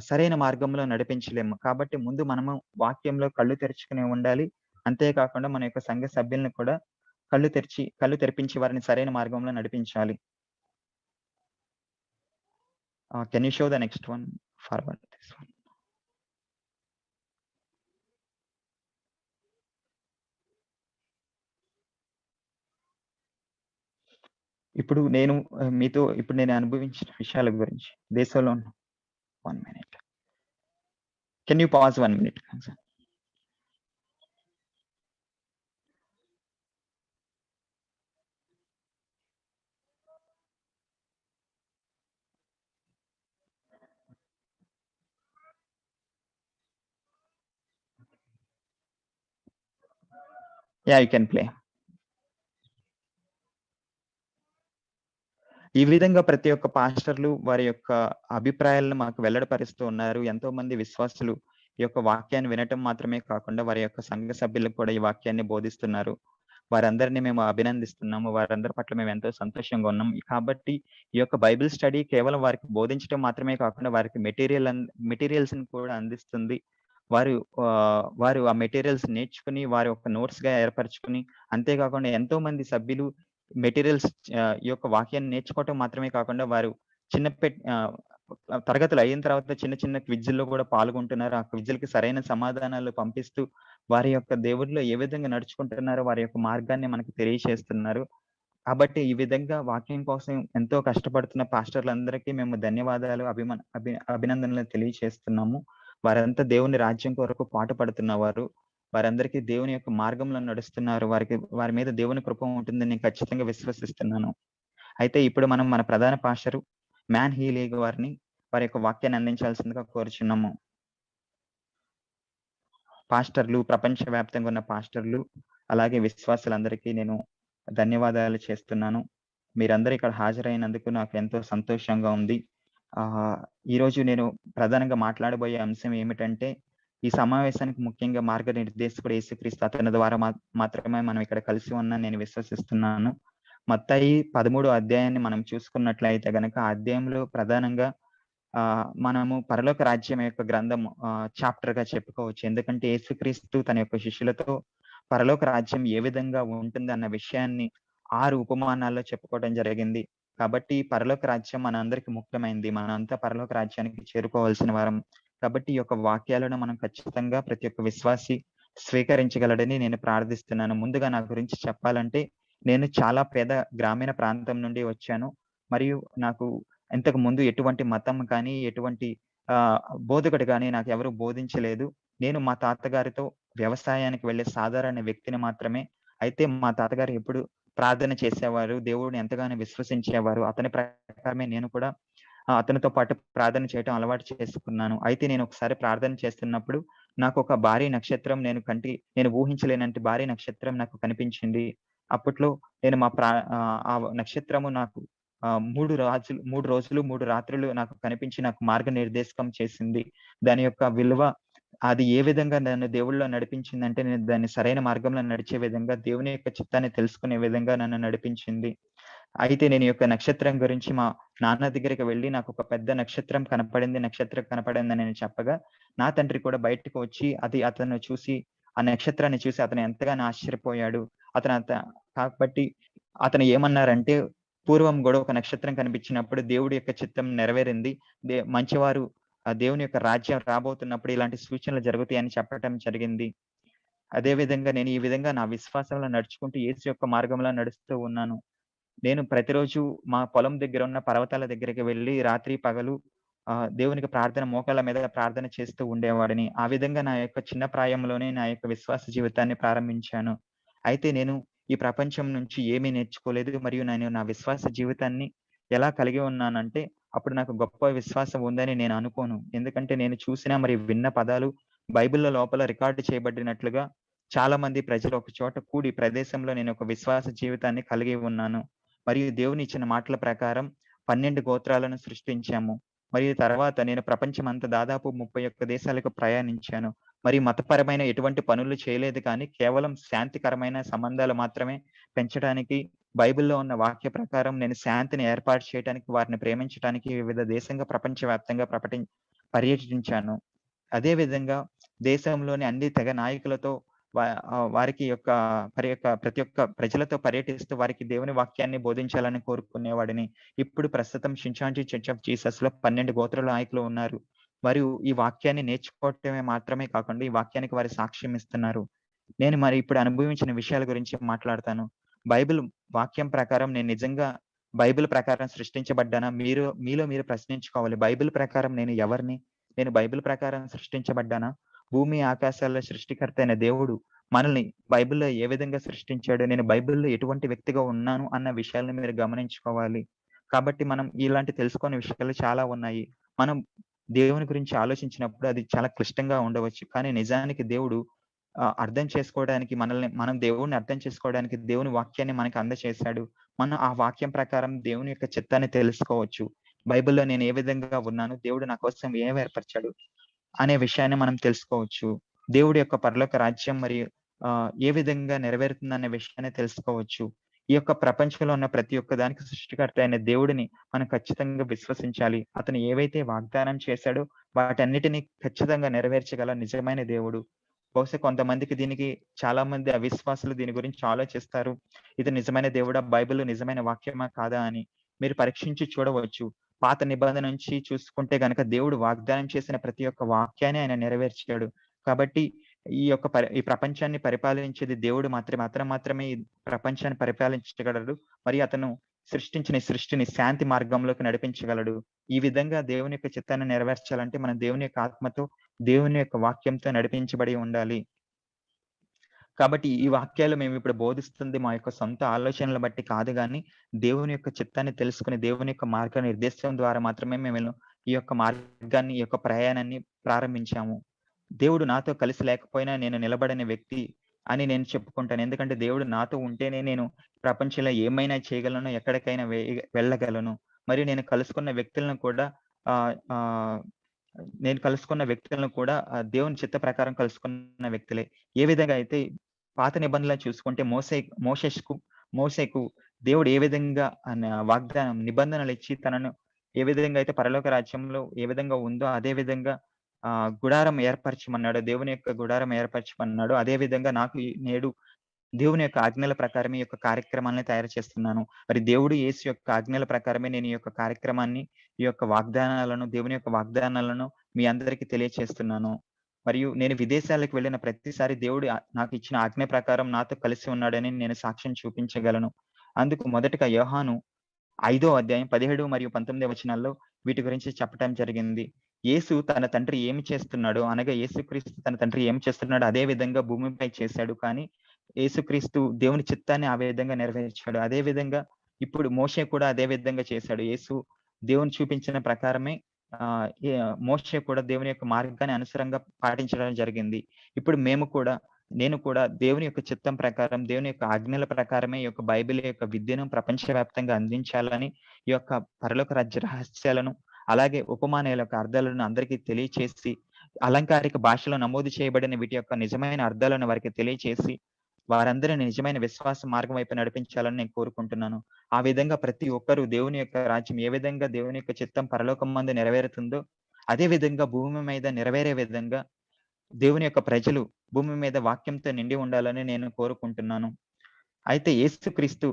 సరైన మార్గంలో నడిపించలేము. కాబట్టి ముందు మనము వాక్యంలో కళ్ళు తెరుచుకుని ఉండాలి. అంతే కాకుండా మన యొక్క సంఘ సభ్యుల్ని కూడా కళ్ళు తెరిపించి వారిని సరైన మార్గంలో నడిపించాలి. Can you show the next one? Forward this one. ఇప్పుడు నేను అనుభవించిన విషయాల గురించి దేశంలో 1 minute. Can you pause 1 minute? Yeah! You can play. ఈ విధంగా ప్రతి ఒక్క పాస్టర్‌లు వారి యొక్క అభిప్రాయాలను మాకు వెల్లడిపరుస్తూ ఉన్నారు. ఎంతోమంది విశ్వాసులు ఈ యొక్క వాక్యాన్ని వినటం మాత్రమే కాకుండా వారి యొక్క సంఘ సభ్యులకు కూడా ఈ వాక్యాన్ని బోధిస్తున్నారు. వారందరిని మేము అభినందిస్తున్నాము. వారందరి పట్ల మేము ఎంతో సంతోషంగా ఉన్నాం. కాబట్టి ఈ యొక్క బైబిల్ స్టడీ కేవలం వారికి బోధించడం మాత్రమే కాకుండా వారికి మెటీరియల్స్‌ని కూడా అందిస్తుంది. వారు ఆ మెటీరియల్స్ నేర్చుకొని వారి యొక్క నోట్స్‌గా ఏర్పరచుకొని అంతేకాకుండా ఎంతోమంది సభ్యులు మెటీరియల్స్ ఈ యొక్క వాక్యాన్ని నేర్చుకోవటం మాత్రమే కాకుండా వారు చిన్న పెట్ ఆహ్, తరగతులు అయిన తర్వాత చిన్న చిన్న క్విజ్‌ల్లో కూడా పాల్గొంటున్నారు. ఆ క్విజ్‌లకి సరైన సమాధానాలు పంపిస్తూ వారి యొక్క దేవుడిలో ఏ విధంగా నడుచుకుంటున్నారో వారి యొక్క మార్గాన్ని మనకు తెలియచేస్తున్నారు. కాబట్టి ఈ విధంగా వాక్యం కోసం ఎంతో కష్టపడుతున్న పాస్టర్‌లందరికీ మేము ధన్యవాదాలు, అభినందనలు తెలియచేస్తున్నాము. వారంతా దేవుని రాజ్యం కొరకు పాటుపడుతున్నవారు. వారందరికీ దేవుని యొక్క మార్గంలో నడుస్తున్నారు. వారి మీద దేవుని కృప ఉంటుందని నేను ఖచ్చితంగా విశ్వసిస్తున్నాను. అయితే ఇప్పుడు మనం మన ప్రధాన పాస్టరు మ్యాన్ హీలీ వారిని వారి యొక్క వాక్యాన్ని అందించాల్సిందిగా కోరుచున్నాము. పాస్టర్లు, ప్రపంచవ్యాప్తంగా ఉన్న పాస్టర్లు అలాగే విశ్వాసులందరికీ నేను ధన్యవాదాలు చేస్తున్నాను. మీరందరూ ఇక్కడ హాజరైనందుకు నాకు ఎంతో సంతోషంగా ఉంది. ఆహ్, ఈరోజు నేను ప్రధానంగా మాట్లాడబోయే అంశం ఏమిటంటే, ఈ సమావేశానికి ముఖ్యంగా మార్గనిర్దేశకుడు యేసుక్రీస్తు అతని ద్వారా మాత్రమే మనం ఇక్కడ కలిసి ఉన్నానని నేను విశ్వసిస్తున్నాను. మత్తయి 13 అధ్యాయాన్ని మనం చూసుకున్నట్లయితే గనక, ఆ అధ్యాయంలో ప్రధానంగా మనము పరలోక రాజ్యం యొక్క గ్రంథం చాప్టర్‌గా చెప్పుకోవచ్చు. ఎందుకంటే యేసుక్రీస్తు తన యొక్క శిష్యులతో పరలోక రాజ్యం ఏ విధంగా ఉంటుందన్న విషయాన్ని 6 ఉపమానాల్లో చెప్పుకోవడం జరిగింది. కాబట్టి పరలోక రాజ్యం మనందరికి ముఖ్యమైంది. మనంతా పరలోక రాజ్యానికి చేరుకోవాల్సిన వారం. కాబట్టి ఈ యొక్క వాక్యాలను మనం ఖచ్చితంగా ప్రతి ఒక్క విశ్వాసి స్వీకరించగలడని నేను ప్రార్థిస్తున్నాను. ముందుగా నా గురించి చెప్పాలంటే, నేను చాలా పేద గ్రామీణ ప్రాంతం నుండి వచ్చాను. మరియు నాకు ఇంతకు ముందు ఎటువంటి మతం కానీ, ఎటువంటి ఆహ్, బోధకుడు గాని నాకెవరు బోధించలేదు. నేను మా తాతగారితో వ్యవసాయానికి వెళ్ళే సాధారణ వ్యక్తిని మాత్రమే. అయితే మా తాతగారు ఎప్పుడు ప్రార్థన చేసేవారు. దేవుడిని ఎంతగానో విశ్వసించేవారు. అతని ప్రకారమే నేను కూడా అతనితో పాటు ప్రార్థన చేయటం అలవాటు చేసుకున్నాను. అయితే నేను ఒకసారి ప్రార్థన చేస్తున్నప్పుడు నాకొక భారీ నక్షత్రం నేను ఊహించలేనంటి భారీ నక్షత్రం నాకు కనిపించింది. అప్పట్లో నేను ఆ నక్షత్రము నాకు 3 రోజులు, 3 రాత్రులు నాకు కనిపించి నాకు మార్గనిర్దేశకం చేసింది. దాని యొక్క విలువ అది ఏ విధంగా నన్ను దేవుడిలో నడిపించిందంటే, నేను దాన్ని సరైన మార్గంలో నడిచే విధంగా, దేవుని యొక్క చిత్తాన్ని తెలుసుకునే విధంగా నన్ను నడిపించింది. అయితే నేను ఈ యొక్క నక్షత్రం గురించి మా నాన్న దగ్గరికి వెళ్లి నాకొక పెద్ద నక్షత్రం కనపడింది. నక్షత్రం కనపడిందని నేను చెప్పగా, నా తండ్రి కూడా బయటకు వచ్చి అతను చూసి, ఆ నక్షత్రాన్ని చూసి అతను ఎంతగానో ఆశ్చర్యపోయాడు. అతను అత కాబట్టి అతను ఏమన్నారంటే, పూర్వం గూడా ఒక నక్షత్రం కనిపించినప్పుడు దేవుడి యొక్క చిత్తం నెరవేరింది. మంచివారు దేవుని యొక్క రాజ్యం రాబోతున్నప్పుడు ఇలాంటి సూచనలు జరుగుతాయని చెప్పటం జరిగింది. అదే విధంగా నేను ఈ విధంగా నా విశ్వాసంలో నడుచుకుంటూ యేసు యొక్క మార్గంలో నడుస్తూ ఉన్నాను. నేను ప్రతిరోజు మా పొలం దగ్గర ఉన్న పర్వతాల దగ్గరికి వెళ్లి రాత్రి, పగలు దేవునికి మోకాళ్ళ మీద ప్రార్థన చేస్తూ ఉండేవాడిని. ఆ విధంగా నా యొక్క చిన్న ప్రాయంలోనే నా యొక్క విశ్వాస జీవితాన్ని ప్రారంభించాను. అయితే నేను ఈ ప్రపంచం నుంచి ఏమీ నేర్చుకోలేదు. మరియు నేను నా విశ్వాస జీవితాన్ని ఎలా కలిగి ఉన్నానంటే, అప్పుడు నాకు గొప్ప విశ్వాసం ఉందని నేను అనుకోను. ఎందుకంటే నేను చూసిన మరియు విన్న పదాలు బైబిల్‌లో లోపల రికార్డ్ చేయబడినట్లుగా చాలామంది ప్రజలు ఒక చోట కూడి ప్రదేశంలో నేను ఒక విశ్వాస జీవితాన్ని కలిగి ఉన్నాను. మరియు దేవుని ఇచ్చిన మాటల ప్రకారం 12 గోత్రాలను సృష్టించాము. మరియు తర్వాత నేను ప్రపంచమంతా దాదాపు 31 దేశాలకు ప్రయాణించాను. మరియు మతపరమైన ఎటువంటి పనులు చేయలేదు కానీ, కేవలం శాంతికరమైన సంబంధాలు మాత్రమే పెంచడానికి బైబిల్‌లో ఉన్న వాక్య ప్రకారం నేను శాంతిని ఏర్పాటు చేయటానికి, వారిని ప్రేమించటానికి వివిధ దేశంగా ప్రపంచవ్యాప్తంగా పర్యటించాను. అదే విధంగా దేశంలోని అన్ని తెగ నాయకులతో వారికి యొక్క ప్రతి ఒక్క ప్రజలతో పర్యటిస్తూ వారికి దేవుని వాక్యాన్ని బోధించాలని కోరుకునేవాడిని. ఇప్పుడు ప్రస్తుతం షించాంజీ చర్చ్ ఆఫ్ జీసస్‌లో 12 గోత్రాల నాయకులు ఉన్నారు. మరియు ఈ వాక్యాన్ని నేర్చుకోవటమే మాత్రమే కాకుండా, ఈ వాక్యానికి వారు సాక్ష్యం ఇస్తున్నారు. నేను మరి ఇప్పుడు అనుభవించిన విషయాల గురించి మాట్లాడతాను. బైబిల్ వాక్యం ప్రకారం నేను నిజంగా బైబిల్ ప్రకారం సృష్టించబడ్డానా? మీలో మీరు ప్రశ్నించుకోవాలి. బైబిల్ ప్రకారం నేను ఎవరిని? నేను బైబిల్ ప్రకారం సృష్టించబడ్డానా? భూమి, ఆకాశాల సృష్టికర్త అయిన దేవుడు మనల్ని బైబిల్‌లో ఏ విధంగా సృష్టించాడు? నేను బైబిల్‌లో ఎటువంటి వ్యక్తిగా ఉన్నాను అన్న విషయాలను మీరు గమనించుకోవాలి. కాబట్టి మనం ఇలాంటి తెలుసుకోని విషయాలు చాలా ఉన్నాయి. మనం దేవుని గురించి ఆలోచించినప్పుడు అది చాలా క్లిష్టంగా ఉండవచ్చు. కానీ నిజానికి దేవుడు అర్థం చేసుకోవడానికి మనం దేవుడిని అర్థం చేసుకోవడానికి దేవుని వాక్యాన్ని మనకు అందజేశాడు. మనం ఆ వాక్యం ప్రకారం దేవుని యొక్క చిత్తాన్ని తెలుసుకోవచ్చు. బైబిల్‌లో నేను ఏ విధంగా ఉన్నాను? దేవుడు నా కోసం ఏమి ఏర్పరిచాడు? అనే విషయాన్ని మనం తెలుసుకోవచ్చు. దేవుడి యొక్క పరలోక రాజ్యం మరియు ఏ విధంగా నెరవేరుతుందనే విషయాన్ని తెలుసుకోవచ్చు. ఈ యొక్క ప్రపంచంలో ఉన్న ప్రతి ఒక్క దానికి సృష్టికర్త అయిన దేవుడిని మనం ఖచ్చితంగా విశ్వసించాలి. అతను ఏవైతే వాగ్దానం చేశాడో వాటన్నిటిని ఖచ్చితంగా నెరవేర్చగల నిజమైన దేవుడు. బహుశా కొంతమందికి చాలా మంది అవిశ్వాసులు దీని గురించి ఆలోచిస్తారు. ఇది నిజమైన దేవుడా? బైబిల్ నిజమైన వాక్యమా? కాదా? అని. మీరు పరీక్షించి చూడవచ్చు. పాత నిబంధన నుంచి చూసుకుంటే గనక దేవుడు వాగ్దానం చేసిన ప్రతి ఒక్క వాక్యాన్ని ఆయన నెరవేర్చాడు. కాబట్టి ఈ ప్రపంచాన్ని పరిపాలించేది దేవుడు మాత్రమే. అతను మాత్రమే ఈ ప్రపంచాన్ని పరిపాలించగలడు. మరియు అతను సృష్టించిన ఈ సృష్టిని శాంతి మార్గంలోకి నడిపించగలడు. ఈ విధంగా దేవుని యొక్క చిత్తాన్ని నెరవేర్చాలంటే మనం దేవుని యొక్క ఆత్మతో, దేవుని యొక్క వాక్యంతో నడిపించబడి ఉండాలి. కాబట్టి ఈ వాక్యాలు మేమిప్పుడు బోధిస్తుంది మా యొక్క సొంత ఆలోచనలు బట్టి కాదు గానీ, దేవుని యొక్క చిత్తాన్ని తెలుసుకొని, దేవుని యొక్క మార్గనిర్దేశం ద్వారా మాత్రమే ఈ యొక్క మార్గాన్ని, ఈ యొక్క ప్రయాణాన్ని ప్రారంభించాము. దేవుడు నాతో కలిసి లేకపోయినా నేను నిలబడని వ్యక్తి అని నేను చెప్పుకుంటాను. ఎందుకంటే దేవుడు నాతో ఉంటేనే నేను ప్రపంచంలో ఏమైనా చేయగలను, ఎక్కడికైనా వెళ్ళగలను. మరియు ఆహ్, ఆహ్, నేను కలుసుకున్న వ్యక్తులను కూడా దేవుని చిత్త ప్రకారం కలుసుకున్న వ్యక్తులే. ఏ విధంగా అయితే పాత నిబంధనలో చూసుకుంటే మోషేకు దేవుడు ఏ విధంగా నిబంధనలిచ్చి తనను ఏ విధంగా అయితే పరలోక రాజ్యంలో ఏ విధంగా ఉందో అదే విధంగా గుడారం ఏర్పరచమన్నాడో, దేవుని యొక్క గుడారం ఏర్పరచమన్నాడో, అదే విధంగా నాకు నేడు దేవుని యొక్క ఆజ్ఞల ప్రకారమే ఈ యొక్క కార్యక్రమాల్ని తయారు చేస్తున్నాను. మరి దేవుడు యేసు యొక్క ఆజ్ఞల ప్రకారమే నేను ఈ యొక్క కార్యక్రమాన్ని, ఈ యొక్క దేవుని యొక్క వాగ్దానాలను మీ అందరికి తెలియచేస్తున్నాను. మరియు నేను విదేశాలకు వెళ్ళిన ప్రతిసారి దేవుడు నాకిచ్చిన ఆజ్ఞ ప్రకారం నాతో కలిసి ఉన్నాడని నేను సాక్ష్యం చూపించగలను. అందుకు మొదటగా యోహాను 5 అధ్యాయం 17 మరియు 19 వచనాల్లో వీటి గురించి చెప్పటం జరిగింది. యేసు తన తండ్రి ఏమి చేస్తున్నాడో, అనగా యేసుక్రీస్తు తన తండ్రి ఏమి చేస్తున్నాడో అదే విధంగా భూమిపై చేశాడు. కానీ యేసుక్రీస్తు దేవుని చిత్తాన్ని ఆ విధంగా నెరవేర్చాడు. అదే విధంగా ఇప్పుడు మోషే కూడా అదే విధంగా చేశాడు. దేవుని చూపించిన ప్రకారమే మోషే కూడా దేవుని యొక్క మార్గాన్ని అనుసరంగా పాటించడం జరిగింది. ఇప్పుడు నేను కూడా దేవుని యొక్క చిత్తం ప్రకారం, దేవుని యొక్క ఆజ్ఞల ప్రకారమే ఈ యొక్క బైబిల్ యొక్క విద్యను ప్రపంచవ్యాప్తంగా అందించాలని, ఈ యొక్క పరలోక రాజ్య రహస్యాలను, అలాగే ఉపమానాల యొక్క అర్థాలను అందరికీ తెలియచేసి, అలంకారిక భాషలో నమోదు చేయబడిన వీటి యొక్క నిజమైన అర్థాలను వారికి తెలియచేసి, వారందరిని నిజమైన విశ్వాస మార్గం వైపు నడిపించాలని నేను కోరుకుంటున్నాను. ఆ విధంగా ప్రతి ఒక్కరు దేవుని యొక్క రాజ్యం ఏ విధంగా దేవుని యొక్క చిత్తం పరలోకమందు నెరవేరుతుందో, అదే విధంగా భూమి మీద నెరవేరే విధంగా దేవుని యొక్క ప్రజలు భూమి మీద వాక్యంతో నిండి ఉండాలని నేను కోరుకుంటున్నాను. అయితే యేసుక్రీస్తు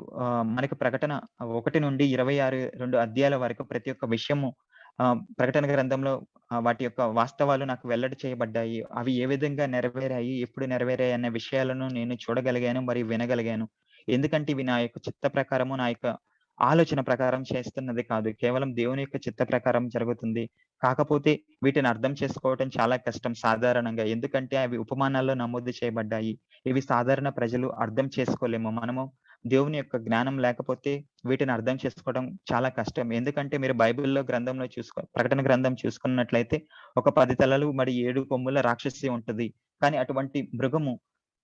మనకి ప్రకటన 1-26 2 అధ్యాయాల వరకు ప్రతి ఒక్క విషయము ప్రకటన గ్రంథంలో వాటి యొక్క వాస్తవాలు నాకు వెల్లడి చేయబడ్డాయి. అవి ఏ విధంగా నెరవేరాయి, ఎప్పుడు నెరవేరాయి అన్న విషయాలను నేను చూడగలిగాను మరియు వినగలిగాను. ఎందుకంటే ఇవి నా యొక్క చిత్త ప్రకారము, నా యొక్క ఆలోచన ప్రకారం చేస్తున్నది కాదు. కేవలం దేవుని యొక్క చిత్త ప్రకారం జరుగుతుంది. కాకపోతే వీటిని అర్థం చేసుకోవటం చాలా కష్టం సాధారణంగా. ఎందుకంటే అవి ఉపమానాల్లో నమోదు చేయబడ్డాయి. ఇవి సాధారణ ప్రజలు అర్థం చేసుకోలేము. మనము దేవుని యొక్క జ్ఞానం లేకపోతే వీటిని అర్థం చేసుకోవడం చాలా కష్టం. ఎందుకంటే మీరు బైబిల్‌లో గ్రంథంలో ప్రకటన గ్రంథం చూసుకున్నట్లయితే ఒక 10 తలలు మరి 7 కొమ్ముల రాక్షసి ఉంటది. కానీ అటువంటి మృగము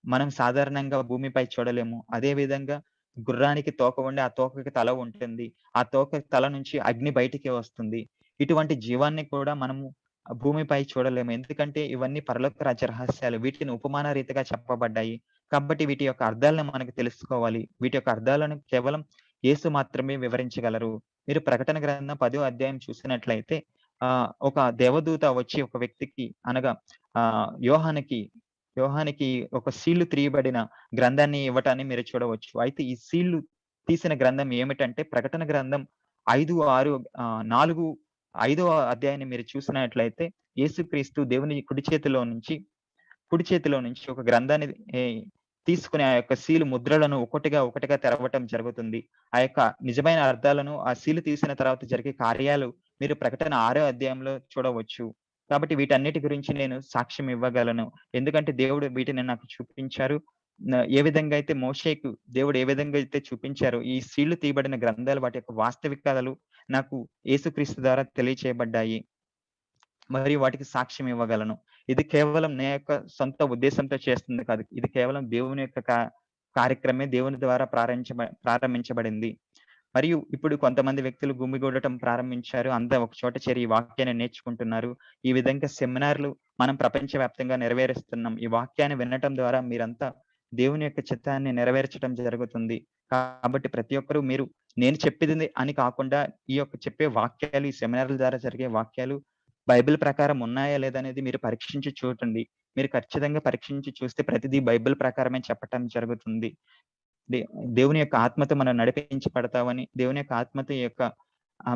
మనం సాధారణంగా భూమిపై చూడలేము. అదే విధంగా గుర్రానికి తోక ఉండి, ఆ తోకకి తల ఉంటుంది. ఆ తోక తల నుంచి అగ్ని బయటికి వస్తుంది. ఇటువంటి జీవాన్ని కూడా మనము భూమిపై చూడలేము. ఎందుకంటే ఇవన్నీ పరలోక రాజ్య రహస్యాలు. వీటిని ఉపమాన రీతిగా చెప్పబడ్డాయి. కాబట్టి వీటి యొక్క అర్థాలను మనకు తెలుసుకోవాలి. వీటి యొక్క అర్థాలను కేవలం యేసు మాత్రమే వివరించగలరు. మీరు ప్రకటన గ్రంథం 10వ అధ్యాయం చూసినట్లయితే ఒక దేవదూత వచ్చి ఒక వ్యక్తికి అనగా యోహానుకి యోహానుకి ఒక సీలు తీయబడిన గ్రంథాన్ని ఇవ్వటాన్ని మీరు చూడవచ్చు. అయితే ఈ సీలు తీసిన గ్రంథం ఏమిటంటే ప్రకటన గ్రంథం 5, 6 4 5వ అధ్యాయాన్ని మీరు చూసినట్లయితే యేసుక్రీస్తు దేవుని కుడి చేతిలో నుంచి ఒక గ్రంథాన్ని ఏ తీసుకొని ఆ యొక్క సీలు ముద్రలను ఒకటిగా తెరవటం జరుగుతుంది. ఆ యొక్క నిజమైన అర్థాలను ఆ సీలు తీసిన తర్వాత జరిగే కార్యాలు మీరు ప్రకటన 6 అధ్యాయంలో చూడవచ్చు. కాబట్టి వీటన్నిటి గురించి నేను సాక్ష్యం ఇవ్వగలను. ఎందుకంటే దేవుడు వీటిని నాకు చూపించారు. ఏ విధంగా అయితే మోషేకు దేవుడు ఏ విధంగా అయితే చూపించారో ఈ సీళ్లు తీయబడిన గ్రంథాలు వాటి యొక్క వాస్తవికతలు నాకు యేసుక్రీస్తు ద్వారా తెలియచేయబడ్డాయి. మరియు వాటికి సాక్ష్యం ఇవ్వగలను. ఇది కేవలం నా యొక్క సొంత ఉద్దేశంతో చేస్తుంది కాదు. ఇది కేవలం దేవుని యొక్క కార్యక్రమే దేవుని ద్వారా ప్రారంభించబడింది. మరియు ఇప్పుడు కొంతమంది వ్యక్తులు గుమిగూడటం ప్రారంభించారు. అంతా ఒక చోట చేరి ఈ వాక్యాన్ని నేర్చుకుంటున్నారు. ఈ విధంగా సెమినార్‌లు మనం ప్రపంచవ్యాప్తంగా నెరవేరుస్తున్నాం. ఈ వాక్యాన్ని వినటం ద్వారా మీరంతా దేవుని యొక్క చిత్తాన్ని నెరవేర్చడం జరుగుతుంది. కాబట్టి ప్రతి ఒక్కరు నేను చెప్పేది అని కాకుండా ఈ యొక్క చెప్పే వాక్యాలు, ఈ సెమినార్‌ల ద్వారా జరిగే వాక్యాలు బైబిల్ ప్రకారం ఉన్నాయా లేదా అనేది మీరు పరీక్షించి చూడండి. మీరు ఖచ్చితంగా పరీక్షించి చూస్తే ప్రతిదీ బైబిల్ ప్రకారమే చెప్పటం జరుగుతుంది. దే దేవుని యొక్క ఆత్మతో మనం నడిపించబడతామని, దేవుని యొక్క ఆత్మతో ఈ యొక్క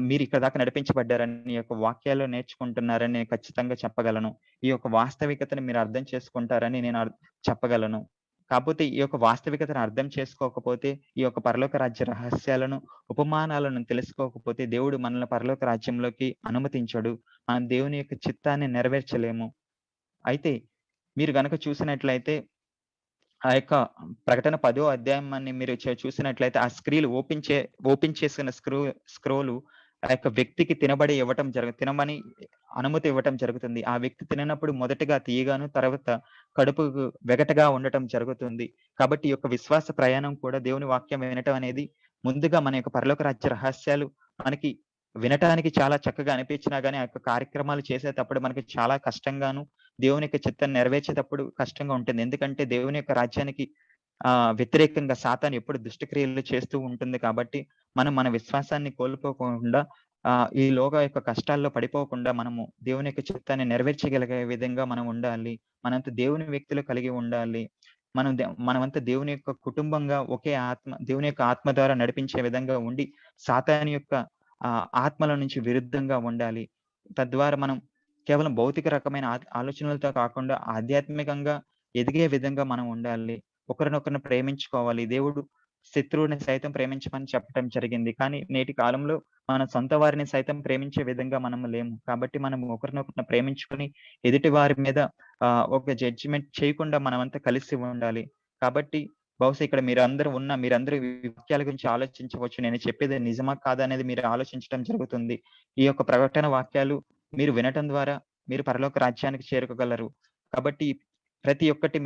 మీరిక్కడి దాకా నడిపించబడ్డారని, ఈ యొక్క వాక్యాలు నేర్చుకుంటున్నారని నేను ఖచ్చితంగా చెప్పగలను. ఈ యొక్క వాస్తవికతను మీరు అర్థం చేసుకుంటారని నేను చెప్పగలను. కాపోతే ఈ యొక్క వాస్తవికతను అర్థం చేసుకోకపోతే, ఈ యొక్క పరలోక రాజ్య రహస్యాలను, ఉపమానాలను తెలుసుకోకపోతే దేవుడు మనల్ని పరలోక రాజ్యంలోకి అనుమతించడు. మనం దేవుని యొక్క చిత్తాన్ని నెరవేర్చలేము. అయితే మీరు గనక చూసినట్లయితే ఆ యొక్క ప్రకటన 10వ అధ్యాయాన్ని మీరు చూసినట్లయితే ఆ ఓపెన్ చేసిన స్క్రోలు ఆ యొక్క వ్యక్తికి తినమని అనుమతి ఇవ్వటం జరుగుతుంది. ఆ వ్యక్తి తిననప్పుడు మొదటగా తియ్యగాను, తర్వాత కడుపుకు వెగటగా ఉండటం జరుగుతుంది. కాబట్టి ఈ యొక్క విశ్వాస ప్రయాణం కూడా దేవుని వాక్యం వినటం అనేది ముందుగా మన యొక్క పరలోక రాజ్య రహస్యాలు మనకి వినటానికి చాలా చక్కగా అనిపించినా గాని, ఆ యొక్క కార్యక్రమాలు చేసేటప్పుడు మనకి చాలా కష్టంగాను, దేవుని యొక్క చిత్తాన్ని నెరవేర్చేటప్పుడు కష్టంగా ఉంటుంది. ఎందుకంటే దేవుని యొక్క రాజ్యానికి వ్యతిరేకంగా సాతాను ఎప్పుడు దుష్టక్రియలు చేస్తూ ఉంటుంది కాబట్టి, మనం మన విశ్వాసాన్ని కోల్పోకుండా ఈ లోక యొక్క కష్టాల్లో పడిపోకుండా మనము దేవుని యొక్క చిత్తాన్ని నెరవేర్చగలిగే విధంగా మనం ఉండాలి. మనంతా దేవుని వ్యక్తులు కలిగి ఉండాలి. మనమంతా దేవుని యొక్క కుటుంబంగా ఒకే దేవుని యొక్క ఆత్మ ద్వారా నడిపించే విధంగా ఉండి, సాతాను యొక్క ఆత్మల నుంచి విరుద్ధంగా ఉండాలి. తద్వారా మనం కేవలం భౌతిక రకమైన ఆలోచనలతో కాకుండా ఆధ్యాత్మికంగా ఎదిగే విధంగా మనం ఉండాలి. ఒకరినొకరిని ప్రేమించుకోవాలి. దేవుడు శత్రువుని సైతం ప్రేమించమని చెప్పటం జరిగింది. కానీ నేటి కాలంలో మన సొంత వారిని సైతం ప్రేమించే విధంగా మనం లేము. కాబట్టి మనం ఒకరినొకరిని ప్రేమించుకొని ఎదుటి వారి మీద ఒక జడ్జిమెంట్ చేయకుండా మనమంతా కలిసి ఉండాలి. కాబట్టి బహుశా ఇక్కడ మీరందరూ ఈ వాక్యాల గురించి ఆలోచించవచ్చు. నేను చెప్పేది నిజమా? కాదా? అనేది మీరు ఆలోచించటం జరుగుతుంది. ఈ యొక్క ప్రకటన వాక్యాలు మీరు వినటం ద్వారా మీరు పరలోక రాజ్యానికి చేరుకోగలరు. కాబట్టి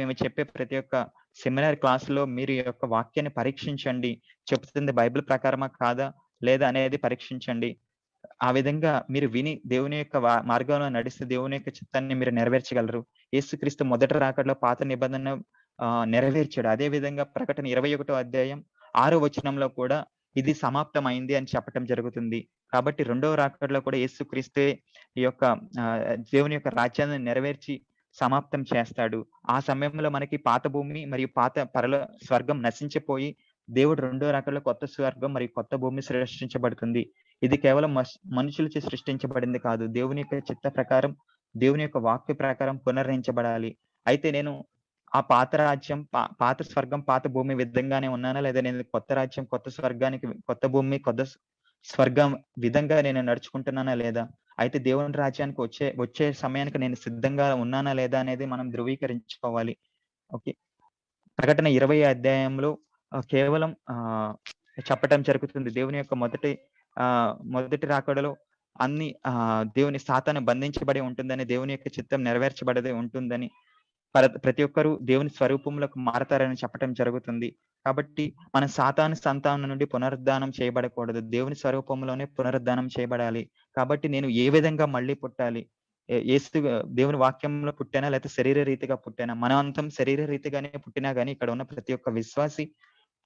మేము చెప్పే ప్రతి ఒక్క సెమినార్ క్లాస్‌లో మీరు ఈ యొక్క వాక్యాన్ని పరీక్షించండి. చెప్తుంది బైబిల్ ప్రకారమా? కాదా? లేదా? అనేది పరీక్షించండి. ఆ విధంగా మీరు విని దేవుని యొక్క మార్గంలో నడిస్తే దేవుని యొక్క చిత్తాన్ని మీరు నెరవేర్చగలరు. యేసుక్రీస్తు మొదటి రాకడలో పాత నిబంధన నెరవేర్చాడు. అదే విధంగా ప్రకటన 21 అధ్యాయం 6 వచనంలో కూడా ఇది సమాప్తమైంది అని చెప్పటం జరుగుతుంది. కాబట్టి రెండవ రాకడలో కూడా యేసుక్రీస్తే ఈ యొక్క దేవుని యొక్క రాజ్యాన్ని నెరవేర్చి సమాప్తం చేస్తాడు. ఆ సమయంలో మనకి పాత భూమి మరియు పాత స్వర్గం నశించిపోయి దేవుడు రెండో రాకడలో కొత్త స్వర్గం మరియు కొత్త భూమి సృష్టించబడుతుంది. ఇది కేవలం మనుషులచే సృష్టించబడింది కాదు. దేవుని యొక్క చిత్త ప్రకారం, దేవుని యొక్క వాక్య ప్రకారం పునర్నించబడాలి. అయితే నేను ఆ పాత రాజ్యం, పాత స్వర్గం, పాత భూమి విధంగానే ఉన్నానా? లేదా నేను కొత్త రాజ్యం, కొత్త స్వర్గానికి, కొత్త భూమి, స్వర్గం విధంగా నేను నడుచుకుంటున్నానా లేదా? అయితే దేవుని రాజ్యానికి వచ్చే సమయానికి నేను సిద్ధంగా ఉన్నానా లేదా అనేది మనం ధృవీకరించుకోవాలి. ఓకే. ప్రకటన 20 అధ్యాయంలో కేవలం చెప్పటం జరుగుతుంది. దేవుని యొక్క మొదటి రాకడలో అన్ని దేవుని సాతాను బంధించబడి ఉంటుందని, దేవుని యొక్క చిత్తం నెరవేర్చబడదే ఉంటుందని, ప్రతి ఒక్కరు దేవుని స్వరూపంలోకి మారతారని చెప్పటం జరుగుతుంది. కాబట్టి మనం సాతాను సంతానం నుండి పునరుద్ధానం చేయబడకూడదు. దేవుని స్వరూపంలోనే పునరుద్ధానం చేయబడాలి. కాబట్టి నేను ఏ విధంగా మళ్ళీ పుట్టాలి? యేసు దేవుని వాక్యంలో పుట్టానా? లేకపోతే శరీర రీతిగా పుట్టానా? మనమంతం శరీర రీతిగానే పుట్టినా గాని, ఇక్కడ ఉన్న ప్రతి ఒక్క విశ్వాసి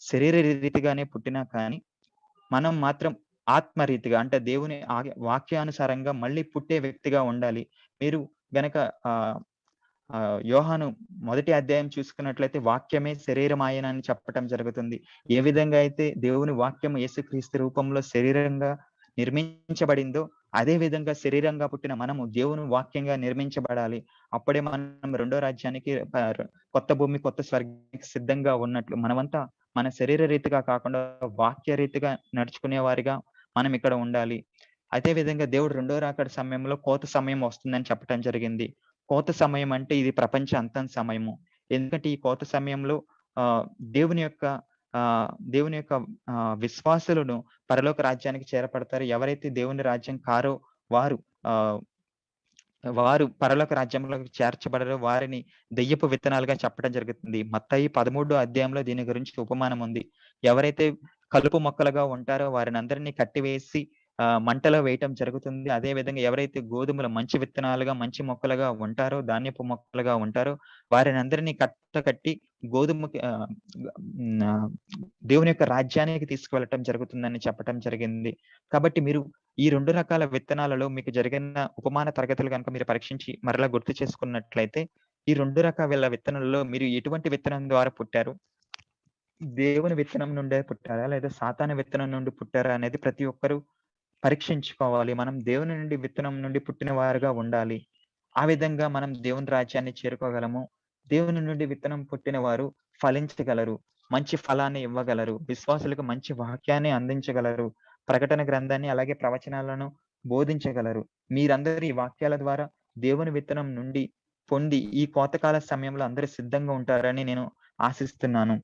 శరీర రీతిగానే పుట్టినా కానీ, మనం మాత్రం ఆత్మరీతిగా అంటే దేవుని వాక్యానుసారంగా మళ్ళీ పుట్టే వ్యక్తిగా ఉండాలి. మీరు గనక ఆహ్, యోహాను మొదటి అధ్యాయం చూసుకున్నట్లయితే వాక్యమే శరీరమాయెనని చెప్పటం జరుగుతుంది. ఏ విధంగా అయితే దేవుని వాక్యం యేసుక్రీస్తు రూపంలో శరీరంగా నిర్మించబడిందో, అదే విధంగా శరీరంగా పుట్టిన మనము దేవుని వాక్యంగా నిర్మించబడాలి. అప్పుడే మనం రెండో రాజ్యానికి కొత్త భూమి, కొత్త స్వర్గానికి సిద్ధంగా ఉన్నట్లు. మనమంతా మన శరీర రీతిగా కాకుండా వాక్య రీతిగా నడుచుకునే వారిగా మనం ఇక్కడ ఉండాలి. అదే విధంగా దేవుడు రెండో రాకడ సమయంలో కోత సమయం వస్తుందని చెప్పటం జరిగింది. కోత సమయం అంటే ఇది ప్రపంచ అంతం సమయము. ఎందుకంటే ఈ కోత సమయంలో ఆహ్, దేవుని యొక్క దేవుని యొక్క విశ్వాసులను పరలోక రాజ్యానికి చేరపడతారు. ఎవరైతే దేవుని రాజ్యం కారో వారు ఆహ్, వారు పరలోక రాజ్యంలోకి చేర్చబడరో వారిని దెయ్యపు విత్తనాలుగా చెప్పడం జరుగుతుంది. మత్తయి 13 అధ్యాయంలో దీని గురించి ఉపమానం ఉంది. ఎవరైతే కలుపు మొక్కలుగా ఉంటారో వారినందరిని కట్టివేసి మంటలో వేయటం జరుగుతుంది. అదే విధంగా ఎవరైతే గోధుమలు మంచి విత్తనాలుగా, మంచి మొక్కలుగా ఉంటారో, ధాన్యపు మొక్కలుగా ఉంటారో వారినందరినీ కట్టి గోధుమకి దేవుని యొక్క రాజ్యానికి తీసుకువెళ్ళటం జరుగుతుందని చెప్పటం జరిగింది. కాబట్టి మీరు ఈ 2 రకాల విత్తనాలలో మీకు జరిగిన ఉపమాన తరగతులు గనుక మీరు పరీక్షించి మరలా గుర్తు చేసుకున్నట్లయితే, ఈ 2 రకాల విత్తనాలలో మీరు ఎటువంటి విత్తనం ద్వారా పుట్టారు? దేవుని విత్తనం నుండే పుట్టారా? లేదా సాతాను విత్తనం నుండి పుట్టారా? అనేది ప్రతి ఒక్కరు పరీక్షించుకోవాలి. మనం దేవుని నుండి విత్తనం నుండి పుట్టిన వారుగా ఉండాలి. ఆ విధంగా మనం దేవుని రాజ్యాన్ని చేరుకోగలము. దేవుని నుండి విత్తనం పుట్టిన వారు ఫలించగలరు. మంచి ఫలాన్ని ఇవ్వగలరు. విశ్వాసులకు మంచి వాక్యాన్ని అందించగలరు. ప్రకటన గ్రంథాన్ని అలాగే ప్రవచనాలను బోధించగలరు. మీరందరూ ఈ వాక్యాల ద్వారా దేవుని విత్తనం నుండి పొంది ఈ కోతకాల సమయంలో అందరూ సిద్ధంగా ఉంటారని నేను ఆశిస్తున్నాను.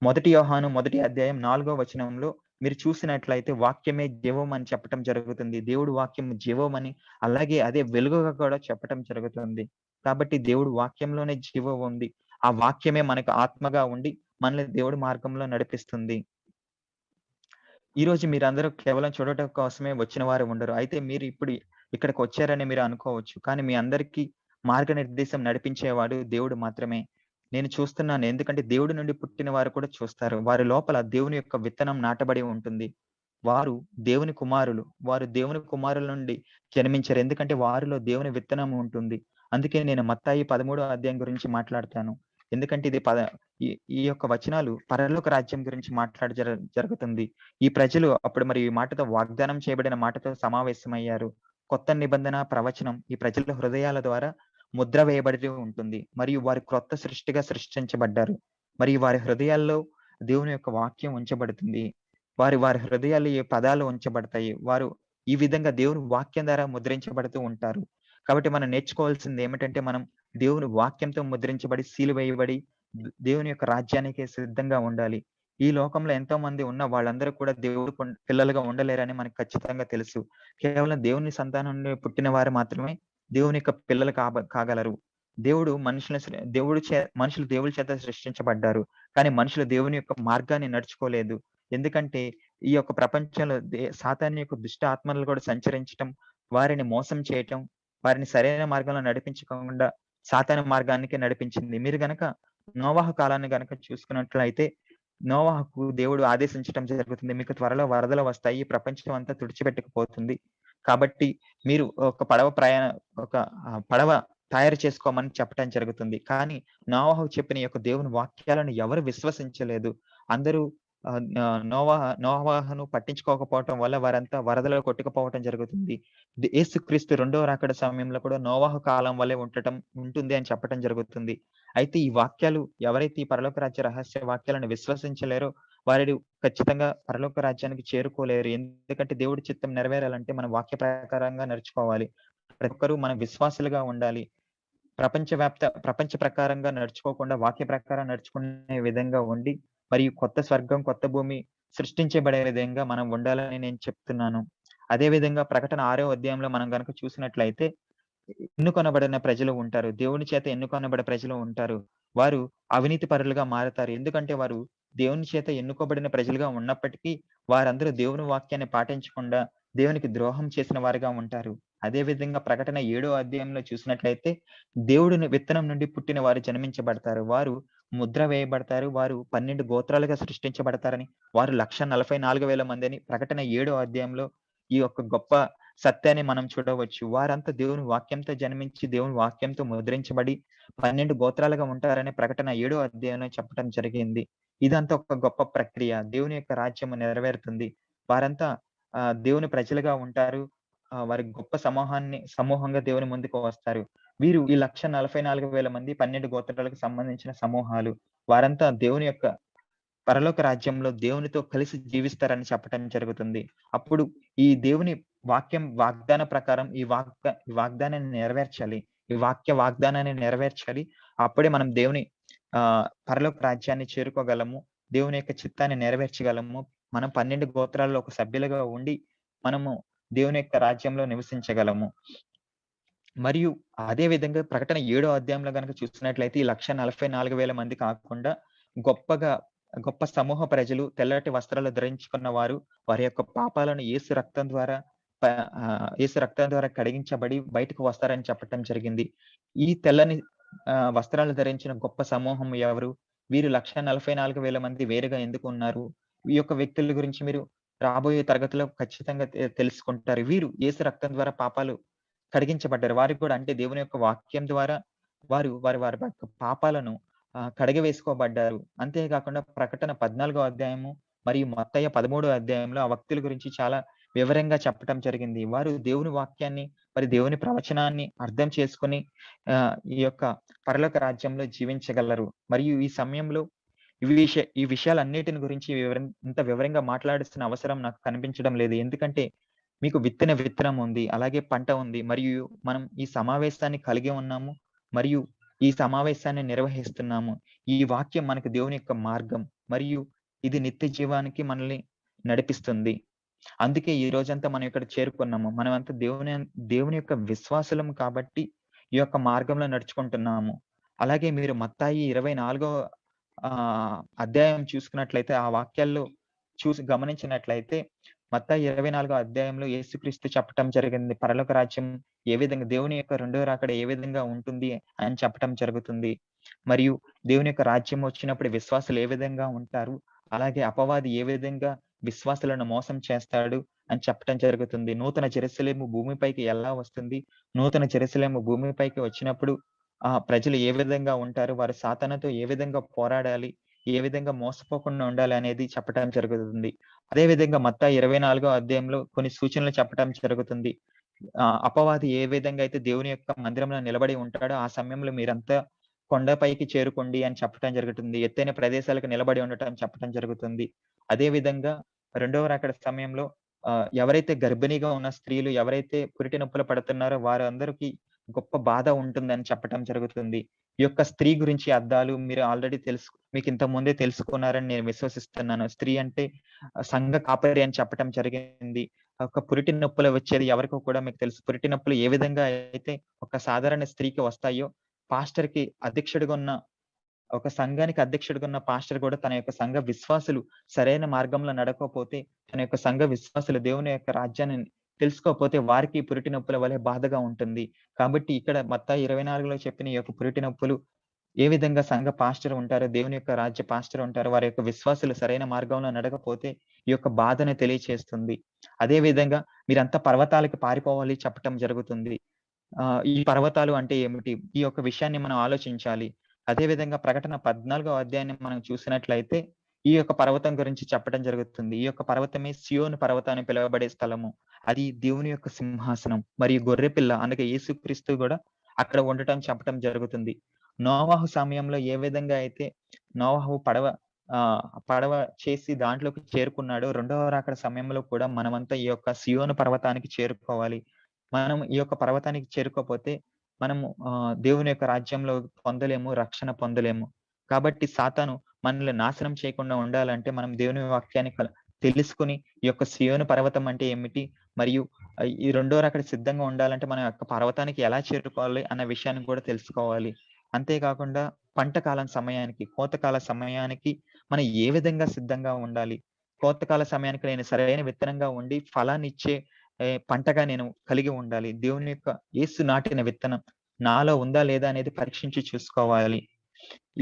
మొదటి యోహాను మొదటి అధ్యాయం 4 వచనంలో మీరు చూసినట్లయితే వాక్యమే జీవం అని చెప్పటం జరుగుతుంది. దేవుడు వాక్యం జీవమని, అలాగే అదే వెలుగుగా కూడా చెప్పటం జరుగుతుంది. కాబట్టి దేవుడు వాక్యంలోనే జీవం ఉంది. ఆ వాక్యమే మనకు ఆత్మగా ఉండి, మనల్ని దేవుడి మార్గంలో నడిపిస్తుంది. ఈరోజు మీరందరూ కేవలం చూడటం కోసమే వచ్చిన వారు ఉండరు. అయితే మీరు ఇప్పుడు ఇక్కడికొచ్చారని మీరు అనుకోవచ్చు. కానీ మీ అందరికీ మార్గనిర్దేశం నడిపించేవాడు దేవుడు మాత్రమే. నేను చూస్తున్నాను. ఎందుకంటే దేవుడి నుండి పుట్టిన వారు కూడా చూస్తారు. వారి లోపల దేవుని యొక్క విత్తనం నాటబడి ఉంటుంది. వారు దేవుని కుమారులు. వారు దేవుని కుమారుల నుండి జన్మించారు. ఎందుకంటే వారిలో దేవుని విత్తనం ఉంటుంది. అందుకే నేను మత్తాయి 13 అధ్యాయం గురించి మాట్లాడతాను. ఎందుకంటే ఇది ఈ ఈ యొక్క వచనాలు పరలోక రాజ్యం గురించి జరుగుతుంది. ఈ ప్రజలు అప్పుడు మరి ఈ మాటతో వాగ్దానం చేయబడిన మాటతో సమావేశమయ్యారు. కొత్త నిబంధన ప్రవచనం ఈ ప్రజల హృదయాల ద్వారా ముద్ర వేయబడి ఉంటుంది. మరియు వారు క్రొత్త సృష్టిగా సృష్టించబడ్డారు. మరియు వారి హృదయాల్లో దేవుని యొక్క వాక్యం ఉంచబడుతుంది. వారి హృదయాల్లో ఈ పదాలు ఉంచబడతాయి. వారు ఈ విధంగా దేవుని వాక్యం ద్వారా ముద్రించబడుతూ ఉంటారు. కాబట్టి మనం నేర్చుకోవాల్సింది ఏమిటంటే, మనం దేవుని వాక్యంతో ముద్రించబడి, సీలు వేయబడి, దేవుని యొక్క రాజ్యానికి సిద్ధంగా ఉండాలి. ఈ లోకంలో ఎంతోమంది ఉన్న వాళ్ళందరూ కూడా దేవుడు పిల్లలుగా ఉండలేరని మనకు ఖచ్చితంగా తెలుసు. కేవలం దేవుని సంతానం నుండి పుట్టిన వారు మాత్రమే దేవుని యొక్క పిల్లలు కాగలరు. దేవుడు మనుషులను మనుషులు దేవుడి చేత సృష్టించబడ్డారు. కానీ మనుషులు దేవుని యొక్క మార్గాన్ని నడుచుకోలేదు. ఎందుకంటే ఈ యొక్క ప్రపంచంలో సాతాను యొక్క దుష్ట ఆత్మలు కూడా సంచరించటం, వారిని మోసం చేయటం, వారిని సరైన మార్గంలో నడిపించకుండా సాతాను మార్గానికి నడిపించింది. మీరు గనక నోవహు కాలాన్ని గనక చూసుకున్నట్లయితే, నోవహుకు దేవుడు ఆదేశించటం జరుగుతుంది. మీకు త్వరలో వరదలు వస్తాయి. ఈ ప్రపంచం అంతా తుడిచిపెట్టుకుపోతుంది. కాబట్టి మీరు ఒక పడవ తయారు చేసుకోమని చెప్పటం జరుగుతుంది. కానీ నోవహు చెప్పిన యొక్క దేవుని వాక్యాలను ఎవరు విశ్వసించలేదు. అందరూ నోవహును పట్టించుకోకపోవటం వల్ల వారంతా వరదలో కొట్టుకుపోవటం జరుగుతుంది. యేసుక్రీస్తు రెండవ రాకడ సమయంలో కూడా నోవహు కాలం వలె ఉంటుంది అని చెప్పటం జరుగుతుంది. అయితే ఈ వాక్యాలు ఎవరైతే ఈ పరలోక రాజ్య రహస్య వాక్యాలను విశ్వసించలేరో వారు ఖచ్చితంగా పరలోక రాజ్యానికి చేరుకోలేరు. ఎందుకంటే దేవుడి చిత్తం నెరవేరాలంటే మనం వాక్య ప్రకారంగా నడుచుకోవాలి. ప్రతి ఒక్కరు మనం విశ్వాసులుగా ఉండాలి. ప్రపంచ ప్రకారంగా నడుచుకోకుండా వాక్య ప్రకారం నడుచుకునే విధంగా ఉండి, మరియు కొత్త స్వర్గం, కొత్త భూమి సృష్టించబడే విధంగా మనం ఉండాలని నేను చెప్తున్నాను. అదే విధంగా ప్రకటన 6వ అధ్యాయంలో మనం గనక చూసినట్లయితే ఎన్నుకొనబడిన ప్రజలు ఉంటారు. దేవుని చేత ఎన్నుకొనబడే ప్రజలు ఉంటారు. వారు అవినీతి పరులుగా మారతారు. ఎందుకంటే వారు దేవుని చేత ఎన్నుకోబడిన ప్రజలుగా ఉన్నప్పటికీ వారందరూ దేవుని వాక్యాన్ని పాటించకుండా దేవునికి ద్రోహం చేసిన వారుగా ఉంటారు. అదే విధంగా ప్రకటన 7వ అధ్యాయంలో చూసినట్లయితే దేవుడిని విత్తనం నుండి పుట్టిన వారు జన్మించబడతారు. వారు ముద్ర వేయబడతారు. వారు 12 గోత్రాలుగా సృష్టించబడతారని, వారు 1,44,000 మందని ప్రకటన 7వ అధ్యాయంలో ఈ యొక్క గొప్ప సత్యాన్ని మనం చూడవచ్చు. వారంతా దేవుని వాక్యంతో జన్మించి, దేవుని వాక్యంతో ముద్రించబడి 12 గోత్రాలుగా ఉంటారని ప్రకటన 7వ అధ్యాయంలో చెప్పడం జరిగింది. ఇదంతా ఒక గొప్ప ప్రక్రియ. దేవుని యొక్క రాజ్యము నెరవేరుతుంది. వారంతా దేవుని ప్రజలుగా ఉంటారు. వారి గొప్ప సమూహంగా దేవుని ముందుకు వస్తారు. వీరు ఈ 1,44,000 మంది 12 గోత్రాలకు సంబంధించిన సమూహాలు. వారంతా దేవుని యొక్క పరలోక రాజ్యంలో దేవునితో కలిసి జీవిస్తారని చెప్పటం జరుగుతుంది. అప్పుడు ఈ దేవుని వాగ్దాన ప్రకారం ఈ వాగ్దానాన్ని నెరవేర్చాలి. ఈ వాగ్దానాన్ని నెరవేర్చాలి. అప్పుడే మనం దేవుని పరలోక రాజ్యాన్ని చేరుకోగలము. దేవుని యొక్క చిత్తాన్ని నెరవేర్చగలము. మనం 12 గోత్రాల్లో ఒక సభ్యులుగా ఉండి, మనము దేవుని యొక్క రాజ్యంలో నివసించగలము. మరియు అదే విధంగా ప్రకటన 7వ అధ్యాయంలో గనక చూసినట్లయితే ఈ 1,44,000 మంది కాకుండా గొప్పగా గొప్ప సమూహ ప్రజలు తెల్లటి వస్త్రాలు ధరించుకున్న వారు వారి యొక్క పాపాలను యేసు రక్తం ద్వారా కడిగించబడి బయటకు వస్తారని చెప్పటం జరిగింది. ఈ తెల్లని వస్త్రాలు ధరించిన గొప్ప సమూహం ఎవరు? వీరు 1,44,000 మంది వేరుగా ఎందుకు ఉన్నారు? ఈ యొక్క వ్యక్తుల గురించి మీరు రాబోయే తరగతిలో ఖచ్చితంగా తెలుసుకుంటారు. వీరు యేసు రక్తం ద్వారా పాపాలు కడిగించబడ్డారు. వారికి కూడా అంటే దేవుని యొక్క వాక్యం ద్వారా వారి వారి యొక్క పాపాలను కడిగివేసుకోబడ్డారు. అంతే కాకుండా ప్రకటన 14వ అధ్యాయము మరియు మత్తయి 13వ అధ్యాయంలో ఆ వ్యక్తుల గురించి చాలా వివరంగా చెప్పటం జరిగింది. వారు దేవుని వాక్యాన్ని, మరి దేవుని ప్రవచనాన్ని అర్థం చేసుకొని ఈ యొక్క పరలోక రాజ్యంలో జీవించగలరు. మరియు ఈ సమయంలో ఈ విషయాలన్నిటిని గురించి ఇంత వివరంగా మాట్లాడాల్సిన అవసరం నాకు కనిపించడం లేదు. ఎందుకంటే మీకు విత్తనం ఉంది. అలాగే పంట ఉంది. మరియు మనం ఈ సమావేశాన్ని కలిగి ఉన్నాము. మరియు ఈ సమావేశాన్ని నిర్వహిస్తున్నాము. ఈ వాక్యం మనకు దేవుని యొక్క మార్గం. మరియు ఇది నిత్య జీవానికి మనల్ని నడిపిస్తుంది. అందుకే ఈ రోజంతా మనం ఇక్కడ చేరుకున్నాము. మనమంతా దేవుని యొక్క విశ్వాసులం కాబట్టి ఈ యొక్క మార్గంలో నడుచుకుంటున్నాము. అలాగే మీరు మత్తాయి 24 అధ్యాయం చూసుకున్నట్లయితే ఆ వాక్యాల్లో గమనించినట్లయితే మత్తాయి 24 అధ్యాయంలో యేసుక్రీస్తు చెప్పటం జరిగింది. పరలోక రాజ్యం ఏ విధంగా దేవుని యొక్క రెండో రాకడ ఏ విధంగా ఉంటుంది అని చెప్పటం జరుగుతుంది. మరియు దేవుని యొక్క రాజ్యం వచ్చినప్పుడు విశ్వాసులు ఏ విధంగా ఉంటారు, అలాగే అపవాది ఏ విధంగా విశ్వాసులను మోసం చేస్తాడు అని చెప్పటం జరుగుతుంది. నూతన జెరూసలేము భూమిపైకి ఎలా వస్తుంది? నూతన జెరూసలేము భూమిపైకి వచ్చినప్పుడు ప్రజలు ఏ విధంగా ఉంటారు? వారు సాతానుతో ఏ విధంగా పోరాడాలి? ఏ విధంగా మోసపోకుండా ఉండాలి అనేది చెప్పటం జరుగుతుంది. అదే విధంగా మత్తాయి 24 అధ్యాయంలో కొన్ని సూచనలు చెప్పటం జరుగుతుంది. అపవాది ఏ విధంగా అయితే దేవుని యొక్క మందిరంలో నిలబడి ఉంటాడో, ఆ సమయంలో మీరంతా కొండపైకి చేరుకోండి అని చెప్పటం జరుగుతుంది. ఎత్తైన ప్రదేశాలకు నిలబడి ఉండటం చెప్పటం జరుగుతుంది. అదే విధంగా రెండవ రాకడ సమయంలో ఎవరైతే గర్భిణీగా ఉన్న స్త్రీలు, ఎవరైతే పురిటి నొప్పులు పడుతున్నారో వారందరికీ గొప్ప బాధ ఉంటుందని చెప్పటం జరుగుతుంది. ఈ యొక్క స్త్రీ గురించి అర్థాలు మీరు ఆల్రెడీ మీకింతకు ముందే తెలుసుకున్నారని నేను విశ్వసిస్తున్నాను. స్త్రీ అంటే సంఘ కాపరి అని చెప్పటం జరిగింది. ఒక పురిటి నొప్పులు వచ్చేది ఎవరికో కూడా మీకు తెలుసు. పురిటి నొప్పులు ఏ విధంగా అయితే ఒక సాధారణ స్త్రీకి వస్తాయో, పాస్టర్‌కి అధ్యక్షుడిగా ఉన్న ఒక సంఘానికి అధ్యక్షుడిగా ఉన్న పాస్టర్ కూడా తన యొక్క సంఘ విశ్వాసులు సరైన మార్గంలో నడవకపోతే, తన యొక్క సంఘ విశ్వాసులు దేవుని యొక్క రాజ్యాన్ని తెలుసుకోకపోతే వారికి పురిటి నొప్పుల వలె బాధగా ఉంటుంది. కాబట్టి ఇక్కడ మత్తాయి 24లో చెప్పిన ఈ యొక్క పురిటి నొప్పులు ఏ విధంగా సంఘ పాస్టర్ ఉంటారో, దేవుని యొక్క రాజ్య పాస్టర్ ఉంటారో, వారి యొక్క విశ్వాసులు సరైన మార్గంలో నడవకపోతే ఈ యొక్క బాధను తెలియచేస్తుంది. అదే విధంగా మీరంతా పర్వతాలకి పారిపోవాలి చెప్పటం జరుగుతుంది. ఈ పర్వతాలు అంటే ఏమిటి? ఈ యొక్క విషయాన్ని మనం ఆలోచించాలి. అదే విధంగా ప్రకటన 14 అధ్యాయాన్ని మనం చూసినట్లయితే, ఈ యొక్క పర్వతం గురించి చెప్పడం జరుగుతుంది. ఈ యొక్క పర్వతమే సియోను పర్వతం అని పిలువబడే స్థలము. అది దేవుని యొక్క సింహాసనం మరియు గొర్రెపిల్ల అనగా యేసుక్రీస్తు గూడా అక్కడ ఉండటం చెప్పటం జరుగుతుంది. నోవహు సమయంలో ఏ విధంగా అయితే నోవహు పడవ చేసి దాంట్లోకి చేరుకున్నాడో, రెండవ రాకడ సమయంలో కూడా మనమంతా ఈ యొక్క సియోను పర్వతానికి చేరుకోవాలి. మనం ఈ యొక్క పర్వతానికి చేరుకోపోతే మనము దేవుని యొక్క రాజ్యంలో పొందలేము, రక్షణ పొందలేము. కాబట్టి సాతాను మనల్ని నాశనం చేయకుండా ఉండాలంటే మనం దేవుని వాక్యాన్ని తెలుసుకొని ఈ యొక్క సియోను పర్వతం అంటే ఏమిటి? మరియు ఈ రెండో రాకడ సిద్ధంగా ఉండాలంటే మన యొక్క పర్వతానికి ఎలా చేరుకోవాలి అన్న విషయాన్ని కూడా తెలుసుకోవాలి. అంతేకాకుండా పంట కాలం సమయానికి, కోతకాల సమయానికి మనం ఏ విధంగా సిద్ధంగా ఉండాలి? కోతకాల సమయానికి నేను సరైన విత్తనంగా ఉండి ఫలాన్నిచ్చే పంటగా నేను కలిగి ఉండాలి. దేవుని యొక్క యేసు నాటిన విత్తనం నాలో ఉందా లేదా అనేది పరీక్షించి చూసుకోవాలి.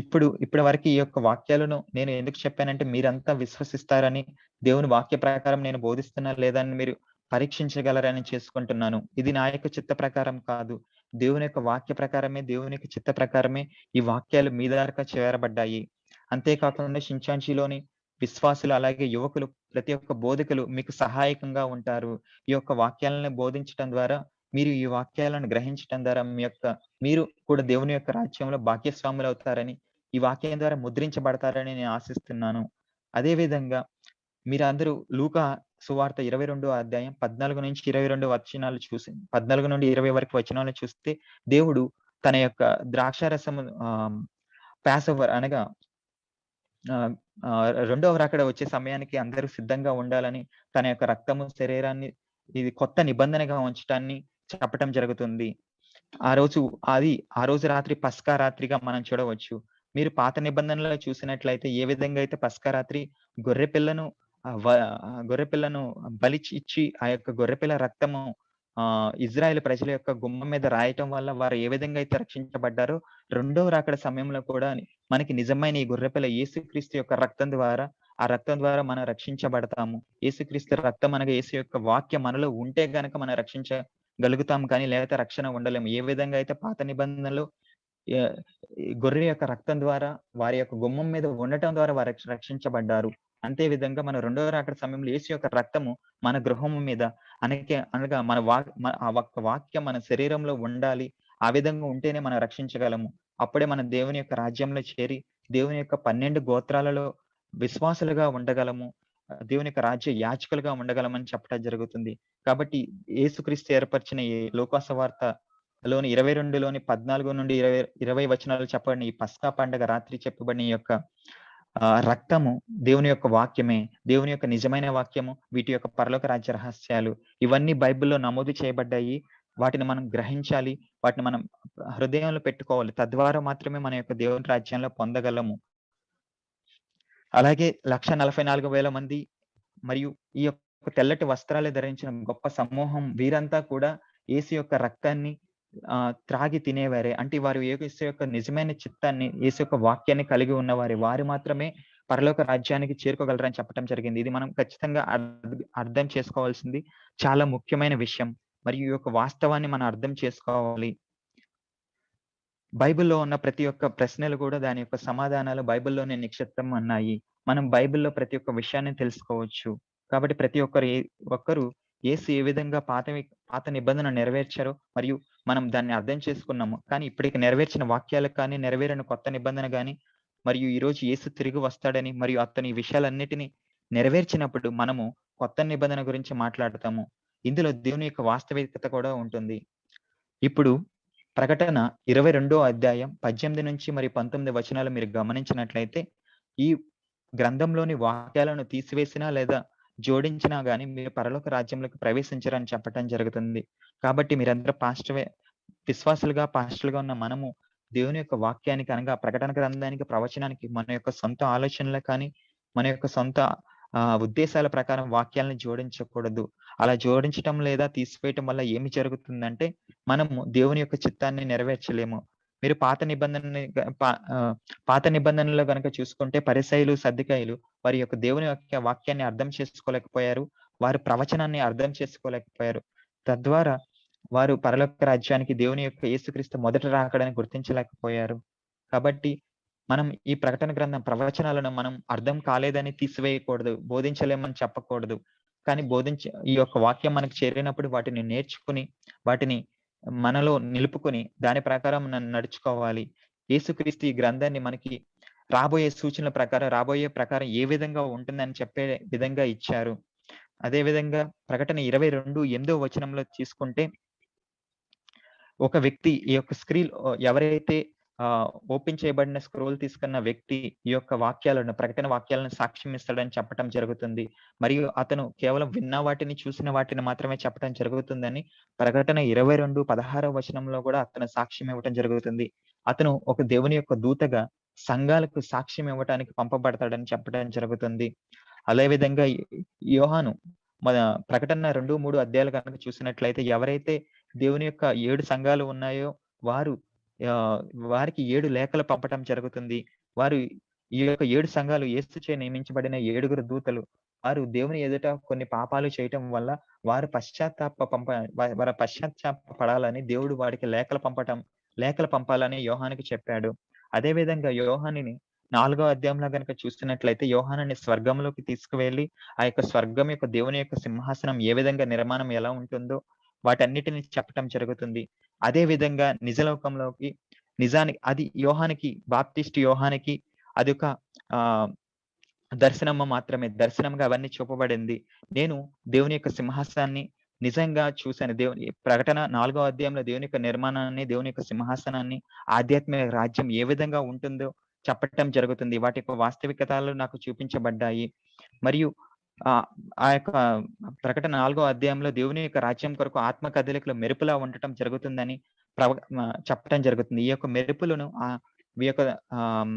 ఇప్పటి వరకు ఈ యొక్క వాక్యాలను నేను ఎందుకు చెప్పానంటే మీరంతా విశ్వసిస్తారని, దేవుని వాక్య ప్రకారం నేను బోధిస్తున్నా లేదా అని మీరు పరీక్షించగలరని చేసుకుంటున్నాను. ఇది నా యొక్క చిత్త ప్రకారం కాదు. దేవుని యొక్క వాక్య ప్రకారమే, దేవుని యొక్క చిత్త ప్రకారమే ఈ వాక్యాలు మీ దాకా చేరబడ్డాయి. అంతేకాకుండా షించాంచిలోని విశ్వాసులు అలాగే యువకులు ప్రతి ఒక్క బోధకులు మీకు సహాయకంగా ఉంటారు. ఈ యొక్క వాక్యాలను బోధించటం ద్వారా మీరు ఈ వాక్యాలను గ్రహించటం ద్వారా మీరు కూడా దేవుని యొక్క రాజ్యంలో భాగ్యస్వాములవుతారని, ఈ వాక్యం ద్వారా ముద్రించబడతారని నేను ఆశిస్తున్నాను. అదే విధంగా మీరందరూ లూకా సువార్త 22 అధ్యాయం 14-22 వచనాలు 14-20 వరకు వచనాలను చూస్తే దేవుడు తన యొక్క ద్రాక్షారసము పాసోవర్ అనగా ఆహ్, రెండవ రాకడ వచ్చే సమయానికి అందరూ సిద్ధంగా ఉండాలని తన యొక్క రక్తము, శరీరాన్ని ఇది కొత్త నిబంధనగా ఉంచటాన్ని చెప్పటం జరుగుతుంది. ఆ రోజు ఆ రోజు రాత్రి పస్కా రాత్రిగా మనం చూడవచ్చు. మీరు పాత నిబంధనలో చూసినట్లయితే ఏ విధంగా అయితే పస్కా రాత్రి గొర్రెపిల్లను గొర్రెపిల్లను ఇచ్చి ఆ యొక్క గొర్రెపిల్ల రక్తము ఇజ్రాయేల్ ప్రజల యొక్క గుమ్మం మీద రాయటం వల్ల వారు ఏ విధంగా అయితే రక్షించబడ్డారో, రెండవ రాకడ సమయంలో కూడా మనకి నిజమైన ఈ గొర్రెపిల్ల యేసుక్రీస్తు యొక్క రక్తం ద్వారా, ఆ రక్తం ద్వారా మనం రక్షించబడతాము. యేసుక్రీస్తు రక్తం అనగా యేసు యొక్క వాక్యం మనలో ఉంటే గనక మనం గలుగుతాం కానీ లేకపోతే రక్షణ ఉండలేము. ఏ విధంగా అయితే పాత నిబంధనలో ఆహ్, ఈ గొర్రె యొక్క రక్తం ద్వారా వారి యొక్క గుమ్మం మీద ఉండటం ద్వారా వారు రక్షించబడ్డారు. అంతే విధంగా మన రెండవ రాకడ సమయంలో యేసు యొక్క రక్తము మన గృహము మీద అనగా ఆ ఒక్క వాక్యం మన శరీరంలో ఉండాలి. ఆ విధంగా ఉంటేనే మనం రక్షించగలము. అప్పుడే మనం దేవుని యొక్క రాజ్యంలో చేరి, దేవుని యొక్క 12 గోత్రాలలో విశ్వాసులుగా ఉండగలము. దేవుని యొక్క రాజ్య యాజకులుగా ఉండగలమని చెప్పడం జరుగుతుంది. కాబట్టి యేసుక్రీస్తు ఏర్పరిచిన ఈ లోని 22లోని 14-20 వచనాలు చెప్పబడిన ఈ పస్కా పండగ రాత్రి చెప్పబడిన ఈ యొక్క రక్తము, దేవుని యొక్క వాక్యమే, దేవుని యొక్క నిజమైన వాక్యము, వీటి యొక్క పరలోక రాజ్య రహస్యాలు ఇవన్నీ బైబిల్‌లో నమోదు చేయబడ్డాయి. వాటిని మనం గ్రహించాలి. వాటిని మనం హృదయంలో పెట్టుకోవాలి. తద్వారా మాత్రమే మన యొక్క దేవుని రాజ్యంలో పొందగలము. అలాగే 1,44,000 మంది మరియు ఈ యొక్క తెల్లటి వస్త్రాలు ధరించిన గొప్ప సమూహం వీరంతా కూడా యేసు యొక్క రక్తాన్ని త్రాగి తినేవారే. అంటే వారు యేసు యొక్క నిజమైన చిత్తాన్ని, యేసు యొక్క వాక్యాన్ని కలిగి ఉన్నవారే. వారు మాత్రమే పరలోక రాజ్యానికి చేరుకోగలరని చెప్పటం జరిగింది. ఇది మనం ఖచ్చితంగా అర్థం చేసుకోవాల్సింది చాలా ముఖ్యమైన విషయం. మరియు ఈ యొక్క వాస్తవాన్ని మనం అర్థం చేసుకోవాలి. బైబిల్‌లో ఉన్న ప్రతి ఒక్క ప్రశ్నలు కూడా దాని యొక్క సమాధానాలు బైబిల్‌లోనే నిక్షిప్తం ఉన్నాయి. మనం బైబిల్‌లో ప్రతి ఒక్క విషయాన్ని తెలుసుకోవచ్చు. కాబట్టి ప్రతి ఒక్కరు యేసు ఏ విధంగా పాత నిబంధన నెరవేర్చారో మరియు మనం దాన్ని అర్థం చేసుకున్నాము. కానీ ఇప్పటికి నెరవేర్చిన వాక్యాలకు కానీ, నెరవేరిన కొత్త నిబంధన గాని, మరియు ఈరోజు యేసు తిరిగి వస్తాడని మరియు అతను ఈ విషయాలన్నిటిని నెరవేర్చినప్పుడు మనము కొత్త నిబంధన గురించి మాట్లాడతాము. ఇందులో దేవుని యొక్క వాస్తవికత కూడా ఉంటుంది. ఇప్పుడు ప్రకటన 22 అధ్యాయం 18 మరియు 19 వచనాలు మీరు గమనించినట్లయితే, ఈ గ్రంథంలోని వాక్యాలను తీసివేసినా లేదా జోడించినా గాని మీరు పరలోక రాజ్యంలోకి ప్రవేశించరని చెప్పటం జరుగుతుంది. కాబట్టి మీరందరూ పాస్టర్‌లుగా ఉన్న మనము దేవుని యొక్క వాక్యానికి అనగా ప్రకటన గ్రంథానికి, ప్రవచనానికి మన యొక్క సొంత ఆలోచనలు కానీ, మన యొక్క సొంత ఉద్దేశాల ప్రకారం వాక్యాలను జోడించకూడదు. అలా జోడించటం లేదా తీసివేయటం వల్ల ఏమి జరుగుతుందంటే, మనము దేవుని యొక్క చిత్తాన్ని నెరవేర్చలేము. మీరు పాత నిబంధనలో గనక చూసుకుంటే పరిసయ్యులు, సద్దూకయ్యులు వారి యొక్క దేవుని యొక్క వాక్యాన్ని అర్థం చేసుకోలేకపోయారు. వారు ప్రవచనాన్ని అర్థం చేసుకోలేకపోయారు. తద్వారా వారు పరలోక రాజ్యానికి దేవుని యొక్క యేసుక్రీస్తు మొదట రాకడని గుర్తించలేకపోయారు. కాబట్టి మనం ఈ ప్రకటన గ్రంథం ప్రవచనాలను మనం అర్థం కాలేదని తీసివేయకూడదు. బోధించలేమని చెప్పకూడదు. కానీ ఈ యొక్క వాక్యం మనకు చేరినప్పుడు వాటిని నేర్చుకొని, వాటిని మనలో నిలుపుకొని, దాని ప్రకారం నడుచుకోవాలి. యేసుక్రీస్తు ఈ గ్రంథాన్ని మనకి రాబోయే ప్రకారం ఏ విధంగా ఉంటుందని చెప్పే విధంగా ఇచ్చారు. అదే విధంగా ప్రకటన 22:8 వచనంలో తీసుకుంటే, ఒక వ్యక్తి ఈ యొక్క ఎవరైతే ఓపెన్ చేయబడిన స్క్రోల్ తీసుకున్న వ్యక్తి ఈ యొక్క ప్రకటన వాక్యాలను సాక్ష్యం ఇస్తాడని చెప్పటం జరుగుతుంది. మరియు అతను కేవలం విన్న వాటిని, చూసిన వాటిని మాత్రమే చెప్పటం జరుగుతుందని ప్రకటన 22:16 వచనంలో కూడా అతను సాక్ష్యం ఇవ్వటం జరుగుతుంది. అతను ఒక దేవుని యొక్క దూతగా సంఘాలకు సాక్ష్యం ఇవ్వటానికి పంపబడతాడని చెప్పడం జరుగుతుంది. అదే విధంగా యోహాను మన ప్రకటన 2, 3 అధ్యాయాలు గనక చూసినట్లయితే ఎవరైతే దేవుని యొక్క 7 సంఘాలు ఉన్నాయో వారు ఆహ్, వారికి 7 లేఖలు పంపటం జరుగుతుంది. వారు ఈ యొక్క 7 సంఘాలు యేసుచే నియమించబడిన 7గురు దూతలు. వారు దేవుని ఎదుట కొన్ని పాపాలు చేయటం వల్ల వారు పశ్చాత్తాప పడాలని దేవుడు వారికి లేఖలు పంపాలని యోహానుకి చెప్పాడు. అదే విధంగా యోహానుని 4 అధ్యాయంలో గనక చూస్తున్నట్లయితే యోహానుని స్వర్గంలోకి తీసుకువెళ్ళి, ఆ యొక్క స్వర్గం యొక్క దేవుని యొక్క సింహాసనం ఏ విధంగా నిర్మాణం ఎలా ఉంటుందో వాటన్నిటిని చెప్పటం జరుగుతుంది. అదే విధంగా బాప్టిస్ట్ యోహానుకి అదొక ఆహ్, దర్శనము మాత్రమే. దర్శనంగా అవన్నీ చూపబడింది. నేను దేవుని యొక్క సింహాసనాన్ని నిజంగా చూసాను. ప్రకటన 4 అధ్యాయంలో దేవుని యొక్క నిర్మాణాన్ని, దేవుని యొక్క సింహాసనాన్ని, ఆధ్యాత్మిక రాజ్యం ఏ విధంగా ఉంటుందో చెప్పటం జరుగుతుంది. వాటి యొక్క వాస్తవికతలు నాకు చూపించబడ్డాయి. మరియు ఆహ్, ఆ యొక్క ప్రకటన 4 అధ్యాయంలో దేవుని యొక్క రాజ్యం కొరకు ఆత్మ కదలికలు మెరుపులా ఉండటం జరుగుతుందని చెప్పటం జరుగుతుంది. ఈ యొక్క మెరుపులను ఈ యొక్క ఆహ్,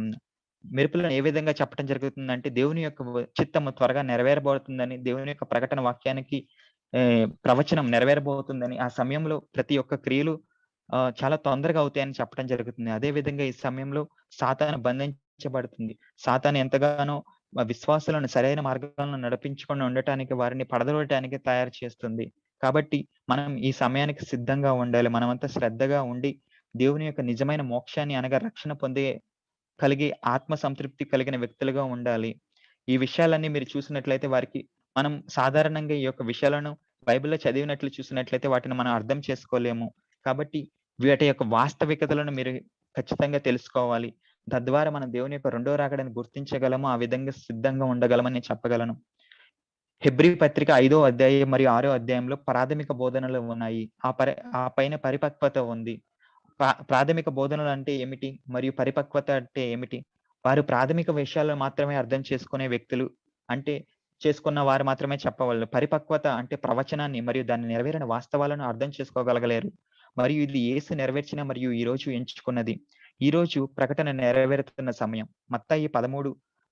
మెరుపులను ఏ విధంగా చెప్పటం జరుగుతుందంటే, దేవుని యొక్క చిత్తము త్వరగా నెరవేరబోతుందని, దేవుని యొక్క ప్రకటన వాక్యానికి ప్రవచనం నెరవేరబోతుందని, ఆ సమయంలో ప్రతి ఒక్క క్రియలు చాలా తొందరగా అవుతాయని చెప్పడం జరుగుతుంది. అదే విధంగా ఈ సమయంలో సాతాను బంధించబడుతుంది. సాతాను ఎంతగానో విశ్వాసులను సరైన మార్గంలో నడిపించకుండా ఉండటానికి, వారిని పడదోలటానికి తయారు చేస్తుంది. కాబట్టి మనం ఈ సమయానికి సిద్ధంగా ఉండాలి. మనమంతా శ్రద్ధగా ఉండి, దేవుని యొక్క నిజమైన మోక్షాన్ని అనగా రక్షణ కలిగి ఆత్మ సంతృప్తి కలిగిన వ్యక్తులుగా ఉండాలి. ఈ విషయాలన్నీ మీరు చూసినట్లయితే మనం సాధారణంగా ఈ యొక్క విషయాలను బైబిల్‌లో చదివినట్లు చూసినట్లయితే వాటిని మనం అర్థం చేసుకోలేము. కాబట్టి వీటి యొక్క వాస్తవికతలను మీరు ఖచ్చితంగా తెలుసుకోవాలి. తద్వారా మనం దేవుని యొక్క రెండో రాకడని గుర్తించగలము. ఆ విధంగా సిద్ధంగా ఉండగలమని నేను చెప్పగలను. హెబ్రీ పత్రిక 5వ అధ్యాయం మరియు 6వ అధ్యాయంలో ప్రాథమిక బోధనలు ఉన్నాయి. ఆ పైన పరిపక్వత ఉంది. ప్రాథమిక బోధనలు అంటే ఏమిటి? మరియు పరిపక్వత అంటే ఏమిటి? వారు ప్రాథమిక విషయాలను మాత్రమే అర్థం చేసుకునే వ్యక్తులు. అంటే చేసుకున్న వారు మాత్రమే చెప్పగలరు. పరిపక్వత అంటే ప్రవచనాన్ని మరియు దాన్ని నెరవేరిన వాస్తవాలను అర్థం చేసుకోగలగలేరు. మరియు ఇది యేసు నెరవేర్చిన మరియు ఈరోజు ఎంచుకున్నది. ఈరోజు ప్రకటన నెరవేరుతున్న సమయం.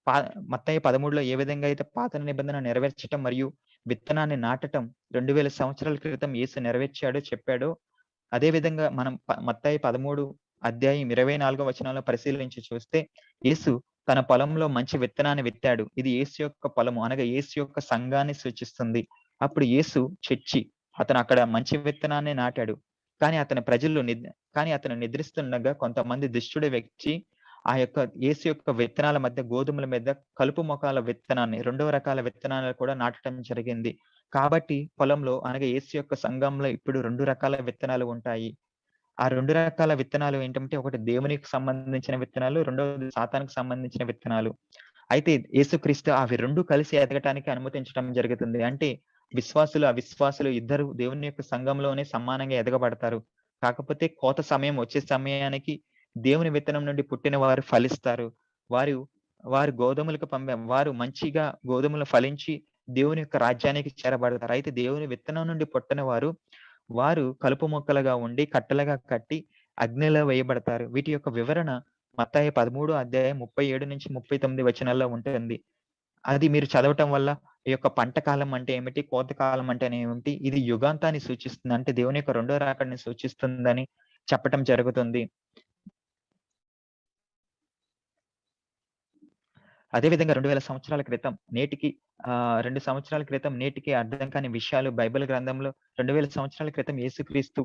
పా మత్తయి 13లో ఏ విధంగా అయితే పాత నిబంధన నెరవేర్చటం మరియు విత్తనాన్ని నాటటం 2000 సంవత్సరాల క్రితం యేసు నెరవేర్చాడో చెప్పాడో, అదే విధంగా మనం మత్తయి 13 అధ్యాయం 24 వచనంలో పరిశీలించి చూస్తే, యేసు తన పొలంలో మంచి విత్తనాన్ని విత్తాడు. ఇది యేసు యొక్క పొలము అనగా యేసు యొక్క సంఘాన్ని సూచిస్తుంది. అప్పుడు యేసు చర్చి. అతను అక్కడ మంచి విత్తనాన్నే నాటాడు. కానీ అతని ప్రజలు కానీ అతను నిద్రిస్తుండగా కొంతమంది దుష్టుడు వచ్చి ఆ యొక్క యేసు యొక్క విత్తనాల మధ్య గోధుమల మీద కలుపు మొఖాల విత్తనాన్ని, రెండవ రకాల విత్తనాలు కూడా నాటడం జరిగింది. కాబట్టి పొలంలో అనగా యేసు యొక్క సంఘంలో ఇప్పుడు 2 రకాల విత్తనాలు ఉంటాయి. ఆ 2 రకాల విత్తనాలు ఏంటంటే, ఒకటి దేవునికి సంబంధించిన విత్తనాలు, రెండోది సాతానుకు సంబంధించిన విత్తనాలు. అయితే యేసుక్రీస్తు అవి 2 కలిసి ఎదగటానికి అనుమతించడం జరుగుతుంది. అంటే విశ్వాసులు, అవిశ్వాసులు ఇద్దరు దేవుని యొక్క సంఘంలోనే సమానంగా ఎదగబడతారు. కాకపోతే కోత సమయం వచ్చే సమయానికి దేవుని విత్తనం నుండి పుట్టిన వారు ఫలిస్తారు. వారు వారు వారు మంచిగా గోధుమలు ఫలించి దేవుని యొక్క రాజ్యానికి చేరబడతారు. అయితే దేవుని విత్తనం నుండి పుట్టిన వారు కలుపు మొక్కలుగా ఉండి కట్టలుగా కట్టి అగ్నిలో వేయబడతారు. వీటి యొక్క వివరణ మత్తయి 13 అధ్యాయం 37-39 వచనాల్లో ఉంటుంది. అది మీరు చదవటం వల్ల ఈ యొక్క పంట కాలం అంటే ఏమిటి? కోత కాలం అంటే ఏమిటి? ఇది యుగాంతాన్ని సూచిస్తుంది. అంటే దేవుని యొక్క రెండో రాకడని సూచిస్తుందని చెప్పటం జరుగుతుంది. అదే విధంగా 2000 సంవత్సరాల క్రితం నేటికి 2 సంవత్సరాల క్రితం నేటికి అర్థం కాని విషయాలు బైబిల్ గ్రంథంలో 2000 సంవత్సరాల క్రితం యేసుక్రీస్తు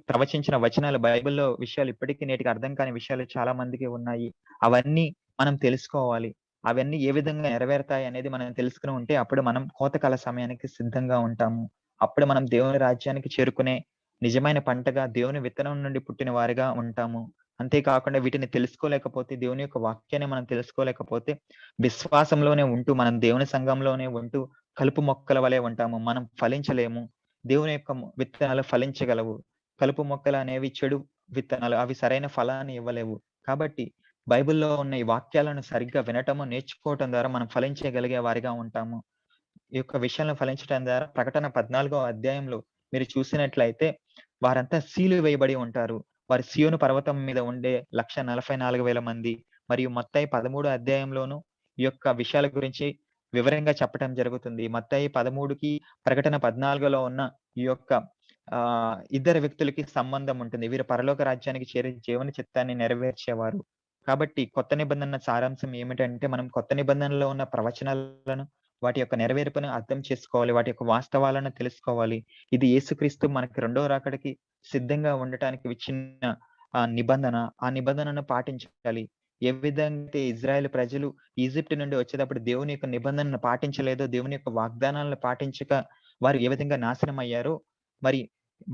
ప్రవచించిన వచనాలు బైబిల్‌లో విషయాలు ఇప్పటికి నేటికి అర్థం కాని విషయాలు చాలా మందికి ఉన్నాయి. అవన్నీ మనం తెలుసుకోవాలి. అవన్నీ ఏ విధంగా నెరవేరుతాయి అనేది మనం తెలుసుకొని ఉంటే అప్పుడు మనం కోతకాల సమయానికి సిద్ధంగా ఉంటాము. అప్పుడు మనం దేవుని రాజ్యానికి చేరుకునే నిజమైన పంటగా దేవుని విత్తనం నుండి పుట్టిన వారిగా ఉంటాము. అంతే కాకుండా వీటిని తెలుసుకోలేకపోతే దేవుని యొక్క వాక్యాన్ని మనం తెలుసుకోలేకపోతే విశ్వాసంలోనే ఉంటూ మనం దేవుని సంఘంలోనే ఉంటూ కలుపు మొక్కల వలె ఉంటాము. మనం ఫలించలేము. దేవుని యొక్క విత్తనాలు ఫలించగలవు. కలుపు మొక్కలనేవి చెడు విత్తనాలు. అవి సరైన ఫలాన్ని ఇవ్వలేవు. కాబట్టి బైబిల్‌లో ఉన్న ఈ వాక్యాలను సరిగ్గా వినటము, నేర్చుకోవటం ద్వారా మనం ఫలించగలిగే వారిగా ఉంటాము. ఈ యొక్క విషయంలో ఫలించటం ద్వారా ప్రకటన 14 అధ్యాయంలో మీరు చూసినట్లయితే వారంతా సీలు వేయబడి ఉంటారు. వారు సీయోను పర్వతం మీద ఉండే 1,44,000 మంది మరియు మత్తయి 13 అధ్యాయంలోను ఈ యొక్క విషయాల గురించి వివరంగా చెప్పటం జరుగుతుంది. మత్తయి 13కి ప్రకటన 14లో ఉన్న ఈ యొక్క ఇద్దరు వ్యక్తులకి సంబంధం ఉంటుంది. వీరు పరలోక రాజ్యానికి చేరి దేవుని చిత్తాన్ని నెరవేర్చేవారు. కాబట్టి కొత్త నిబంధన సారాంశం ఏమిటంటే మనం కొత్త నిబంధనలో ఉన్న ప్రవచనాలను వాటి యొక్క నెరవేర్పును అర్థం చేసుకోవాలి. వాటి యొక్క వాస్తవాలను తెలుసుకోవాలి. ఇది యేసుక్రీస్తు మనకి రెండో రాకడకి సిద్ధంగా ఉండటానికి ఇచ్చిన నిబంధన. ఆ నిబంధనను పాటించాలి. ఏ విధంగా అయితే ఇజ్రాయేల్ ప్రజలు ఈజిప్ట్ నుండి వచ్చేటప్పుడు దేవుని యొక్క నిబంధనను పాటించలేదో, దేవుని యొక్క వాగ్దానాలను పాటించక వారు ఏ విధంగా నాశనం అయ్యారో, మరి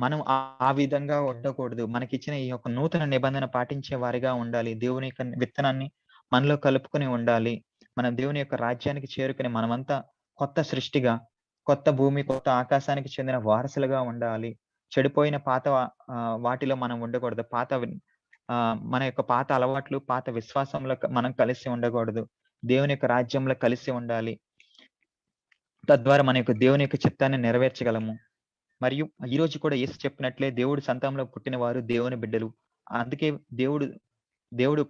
మనం ఆ విధంగా ఉండకూడదు. మనకిచ్చిన ఈ యొక్క నూతన నిబంధన పాటించే వారిగా ఉండాలి. దేవుని యొక్క విత్తనాన్ని మనలో కలుపుకొని ఉండాలి. మనం దేవుని యొక్క రాజ్యానికి చేరుకుని మనమంతా కొత్త సృష్టిగా, కొత్త భూమి, కొత్త ఆకాశానికి చెందిన వారసులుగా ఉండాలి. చెడిపోయిన వాటిలో మనం ఉండకూడదు. మన యొక్క పాత అలవాట్లు, పాత విశ్వాసంలో మనం కలిసి ఉండకూడదు. దేవుని యొక్క రాజ్యంలో కలిసి ఉండాలి. తద్వారా మన యొక్క దేవుని యొక్క చిత్తాన్ని నెరవేర్చగలము. మరియు ఈరోజు కూడా యేసు చెప్పినట్లే దేవుడి సంతానంలో పుట్టిన వారు దేవుని బిడ్డలు. అందుకే దేవుడు దేవుడు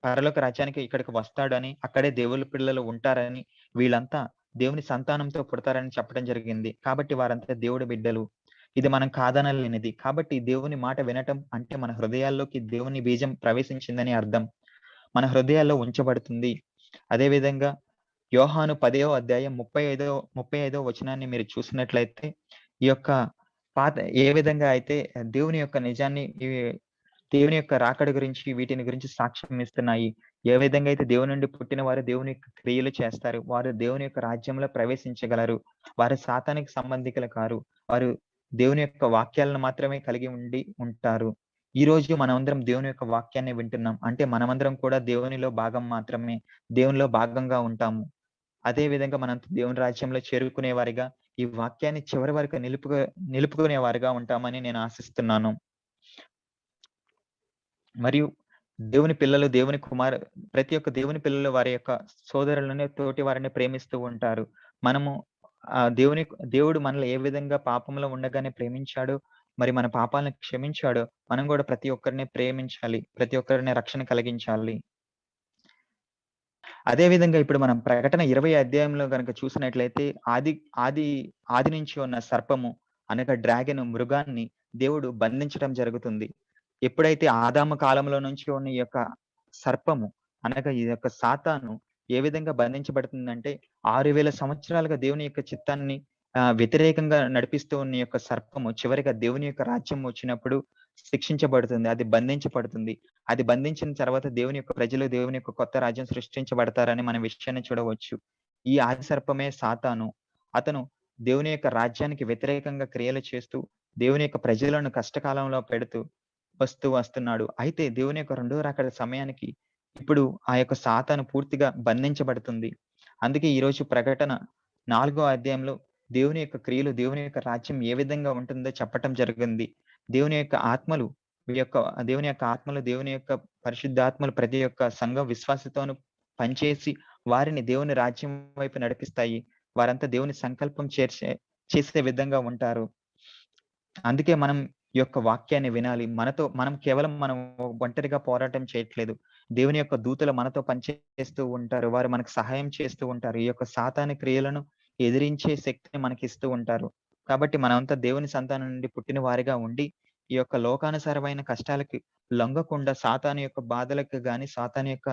పరలోక రాజ్యానికి ఇక్కడికి వస్తాడని, అక్కడే దేవుని పిల్లలు ఉంటారని, వీళ్ళంతా దేవుని సంతానంతో పుడతారని చెప్పడం జరిగింది. కాబట్టి వారంతా దేవుడి బిడ్డలు. ఇది మనం కాదనలేనిది. కాబట్టి దేవుని మాట వినటం అంటే మన హృదయాల్లోకి దేవుని బీజం ప్రవేశించిందని అర్థం. మన హృదయాల్లో ఉంచబడుతుంది. అదే విధంగా యోహాను 10వ అధ్యాయం 35వ వచనాన్ని మీరు చూసినట్లయితే, ఈ యొక్క ఏ విధంగా అయితే దేవుని యొక్క నిజాన్ని దేవుని యొక్క రాకడ గురించి వీటిని గురించి సాక్ష్యం ఇస్తున్నాయి. ఏ విధంగా అయితే దేవుని నుండి పుట్టిన వారు దేవుని యొక్క క్రియలు చేస్తారు. వారు దేవుని యొక్క రాజ్యంలో ప్రవేశించగలరు. వారు సాతానికి సంబంధికులు కారు. వారు దేవుని యొక్క వాక్యాలను మాత్రమే కలిగి ఉంటారు. ఈరోజు మనమందరం దేవుని యొక్క వాక్యాన్ని వింటున్నాం. అంటే మనమందరం కూడా దేవునిలో భాగం మాత్రమే. దేవునిలో భాగంగా ఉంటాము. అదే విధంగా మనం దేవుని రాజ్యంలో చేరుకునే వారిగా, ఈ వాక్యాన్ని చివరి వరకు నిలుపుకునే వారిగా ఉంటామని నేను ఆశిస్తున్నాను. మరియు దేవుని పిల్లలు, ప్రతి ఒక్క దేవుని పిల్లలు వారి యొక్క సోదరులని, తోటి వారిని ప్రేమిస్తూ ఉంటారు. మనము దేవుడు మనల్ని ఏ విధంగా పాపంలో ఉండగానే ప్రేమించాడో, మరి మన పాపాలను క్షమించాడో, మనం గూడా ప్రతి ఒక్కరిని ప్రేమించాలి. ప్రతి ఒక్కరిని రక్షణ కలిగించాలి. అదే విధంగా ఇప్పుడు మనం ప్రకటన 20 అధ్యాయంలో గనక చూసినట్లయితే ఆది ఆది ఆది నుంచి ఉన్న సర్పము అనగా డ్రాగన్ మృగాన్ని దేవుడు బంధించడం జరుగుతుంది. ఎప్పుడైతే ఆదాము కాలంలో నుంచి ఉన్న ఈ యొక్క సర్పము అనగా ఈ యొక్క సాతాను ఏ విధంగా బంధించబడుతుందంటే 6000 సంవత్సరాలుగా దేవుని యొక్క చిత్తాన్ని వ్యతిరేకంగా నడిపిస్తూ ఉన్న ఈ యొక్క సర్పము చివరిగా దేవుని యొక్క రాజ్యం వచ్చినప్పుడు శిక్షించబడుతుంది. అది బంధించబడుతుంది. అది బంధించిన తర్వాత దేవుని యొక్క ప్రజలు దేవుని యొక్క కొత్త రాజ్యం సృష్టించబడతారని మన విషయాన్ని చూడవచ్చు. ఈ ఆది సర్పమే సాతాను. అతను దేవుని యొక్క రాజ్యానికి వ్యతిరేకంగా క్రియలు చేస్తూ, దేవుని యొక్క ప్రజలను కష్టకాలంలో పెడుతూ వస్తున్నాడు. అయితే దేవుని యొక్క రెండో రాకడ సమయానికి ఇప్పుడు ఆ యొక్క సాతాను పూర్తిగా బంధించబడుతుంది. అందుకే ఈరోజు ప్రకటన 4 అధ్యాయంలో దేవుని యొక్క క్రియలు, దేవుని యొక్క రాజ్యం ఏ విధంగా ఉంటుందో చెప్పటం జరిగింది. దేవుని యొక్క ఆత్మలు ఈ యొక్క దేవుని యొక్క ఆత్మలు, దేవుని యొక్క పరిశుద్ధాత్మలు ప్రతి ఒక్క సంఘం విశ్వాసతోను పనిచేసి వారిని దేవుని రాజ్యం వైపు నడిపిస్తాయి. వారంతా దేవుని సంకల్పం చేసే విధంగా ఉంటారు. అందుకే మనం ఈ యొక్క వాక్యాన్ని వినాలి. మనం కేవలం ఒంటరిగా పోరాటం చేయట్లేదు. దేవుని యొక్క దూతలు మనతో పనిచేస్తూ ఉంటారు. వారు మనకు సహాయం చేస్తూ ఉంటారు. ఈ యొక్క సాతాను క్రియలను ఎదిరించే శక్తిని మనకిస్తూ ఉంటారు. కాబట్టి మనమంతా దేవుని సంతానం నుండి పుట్టిన వారిగా ఉండి, ఈ యొక్క లోకానుసారమైన కష్టాలకి లొంగకుండా సాతాను యొక్క బాధలకు గాని, సాతాను యొక్క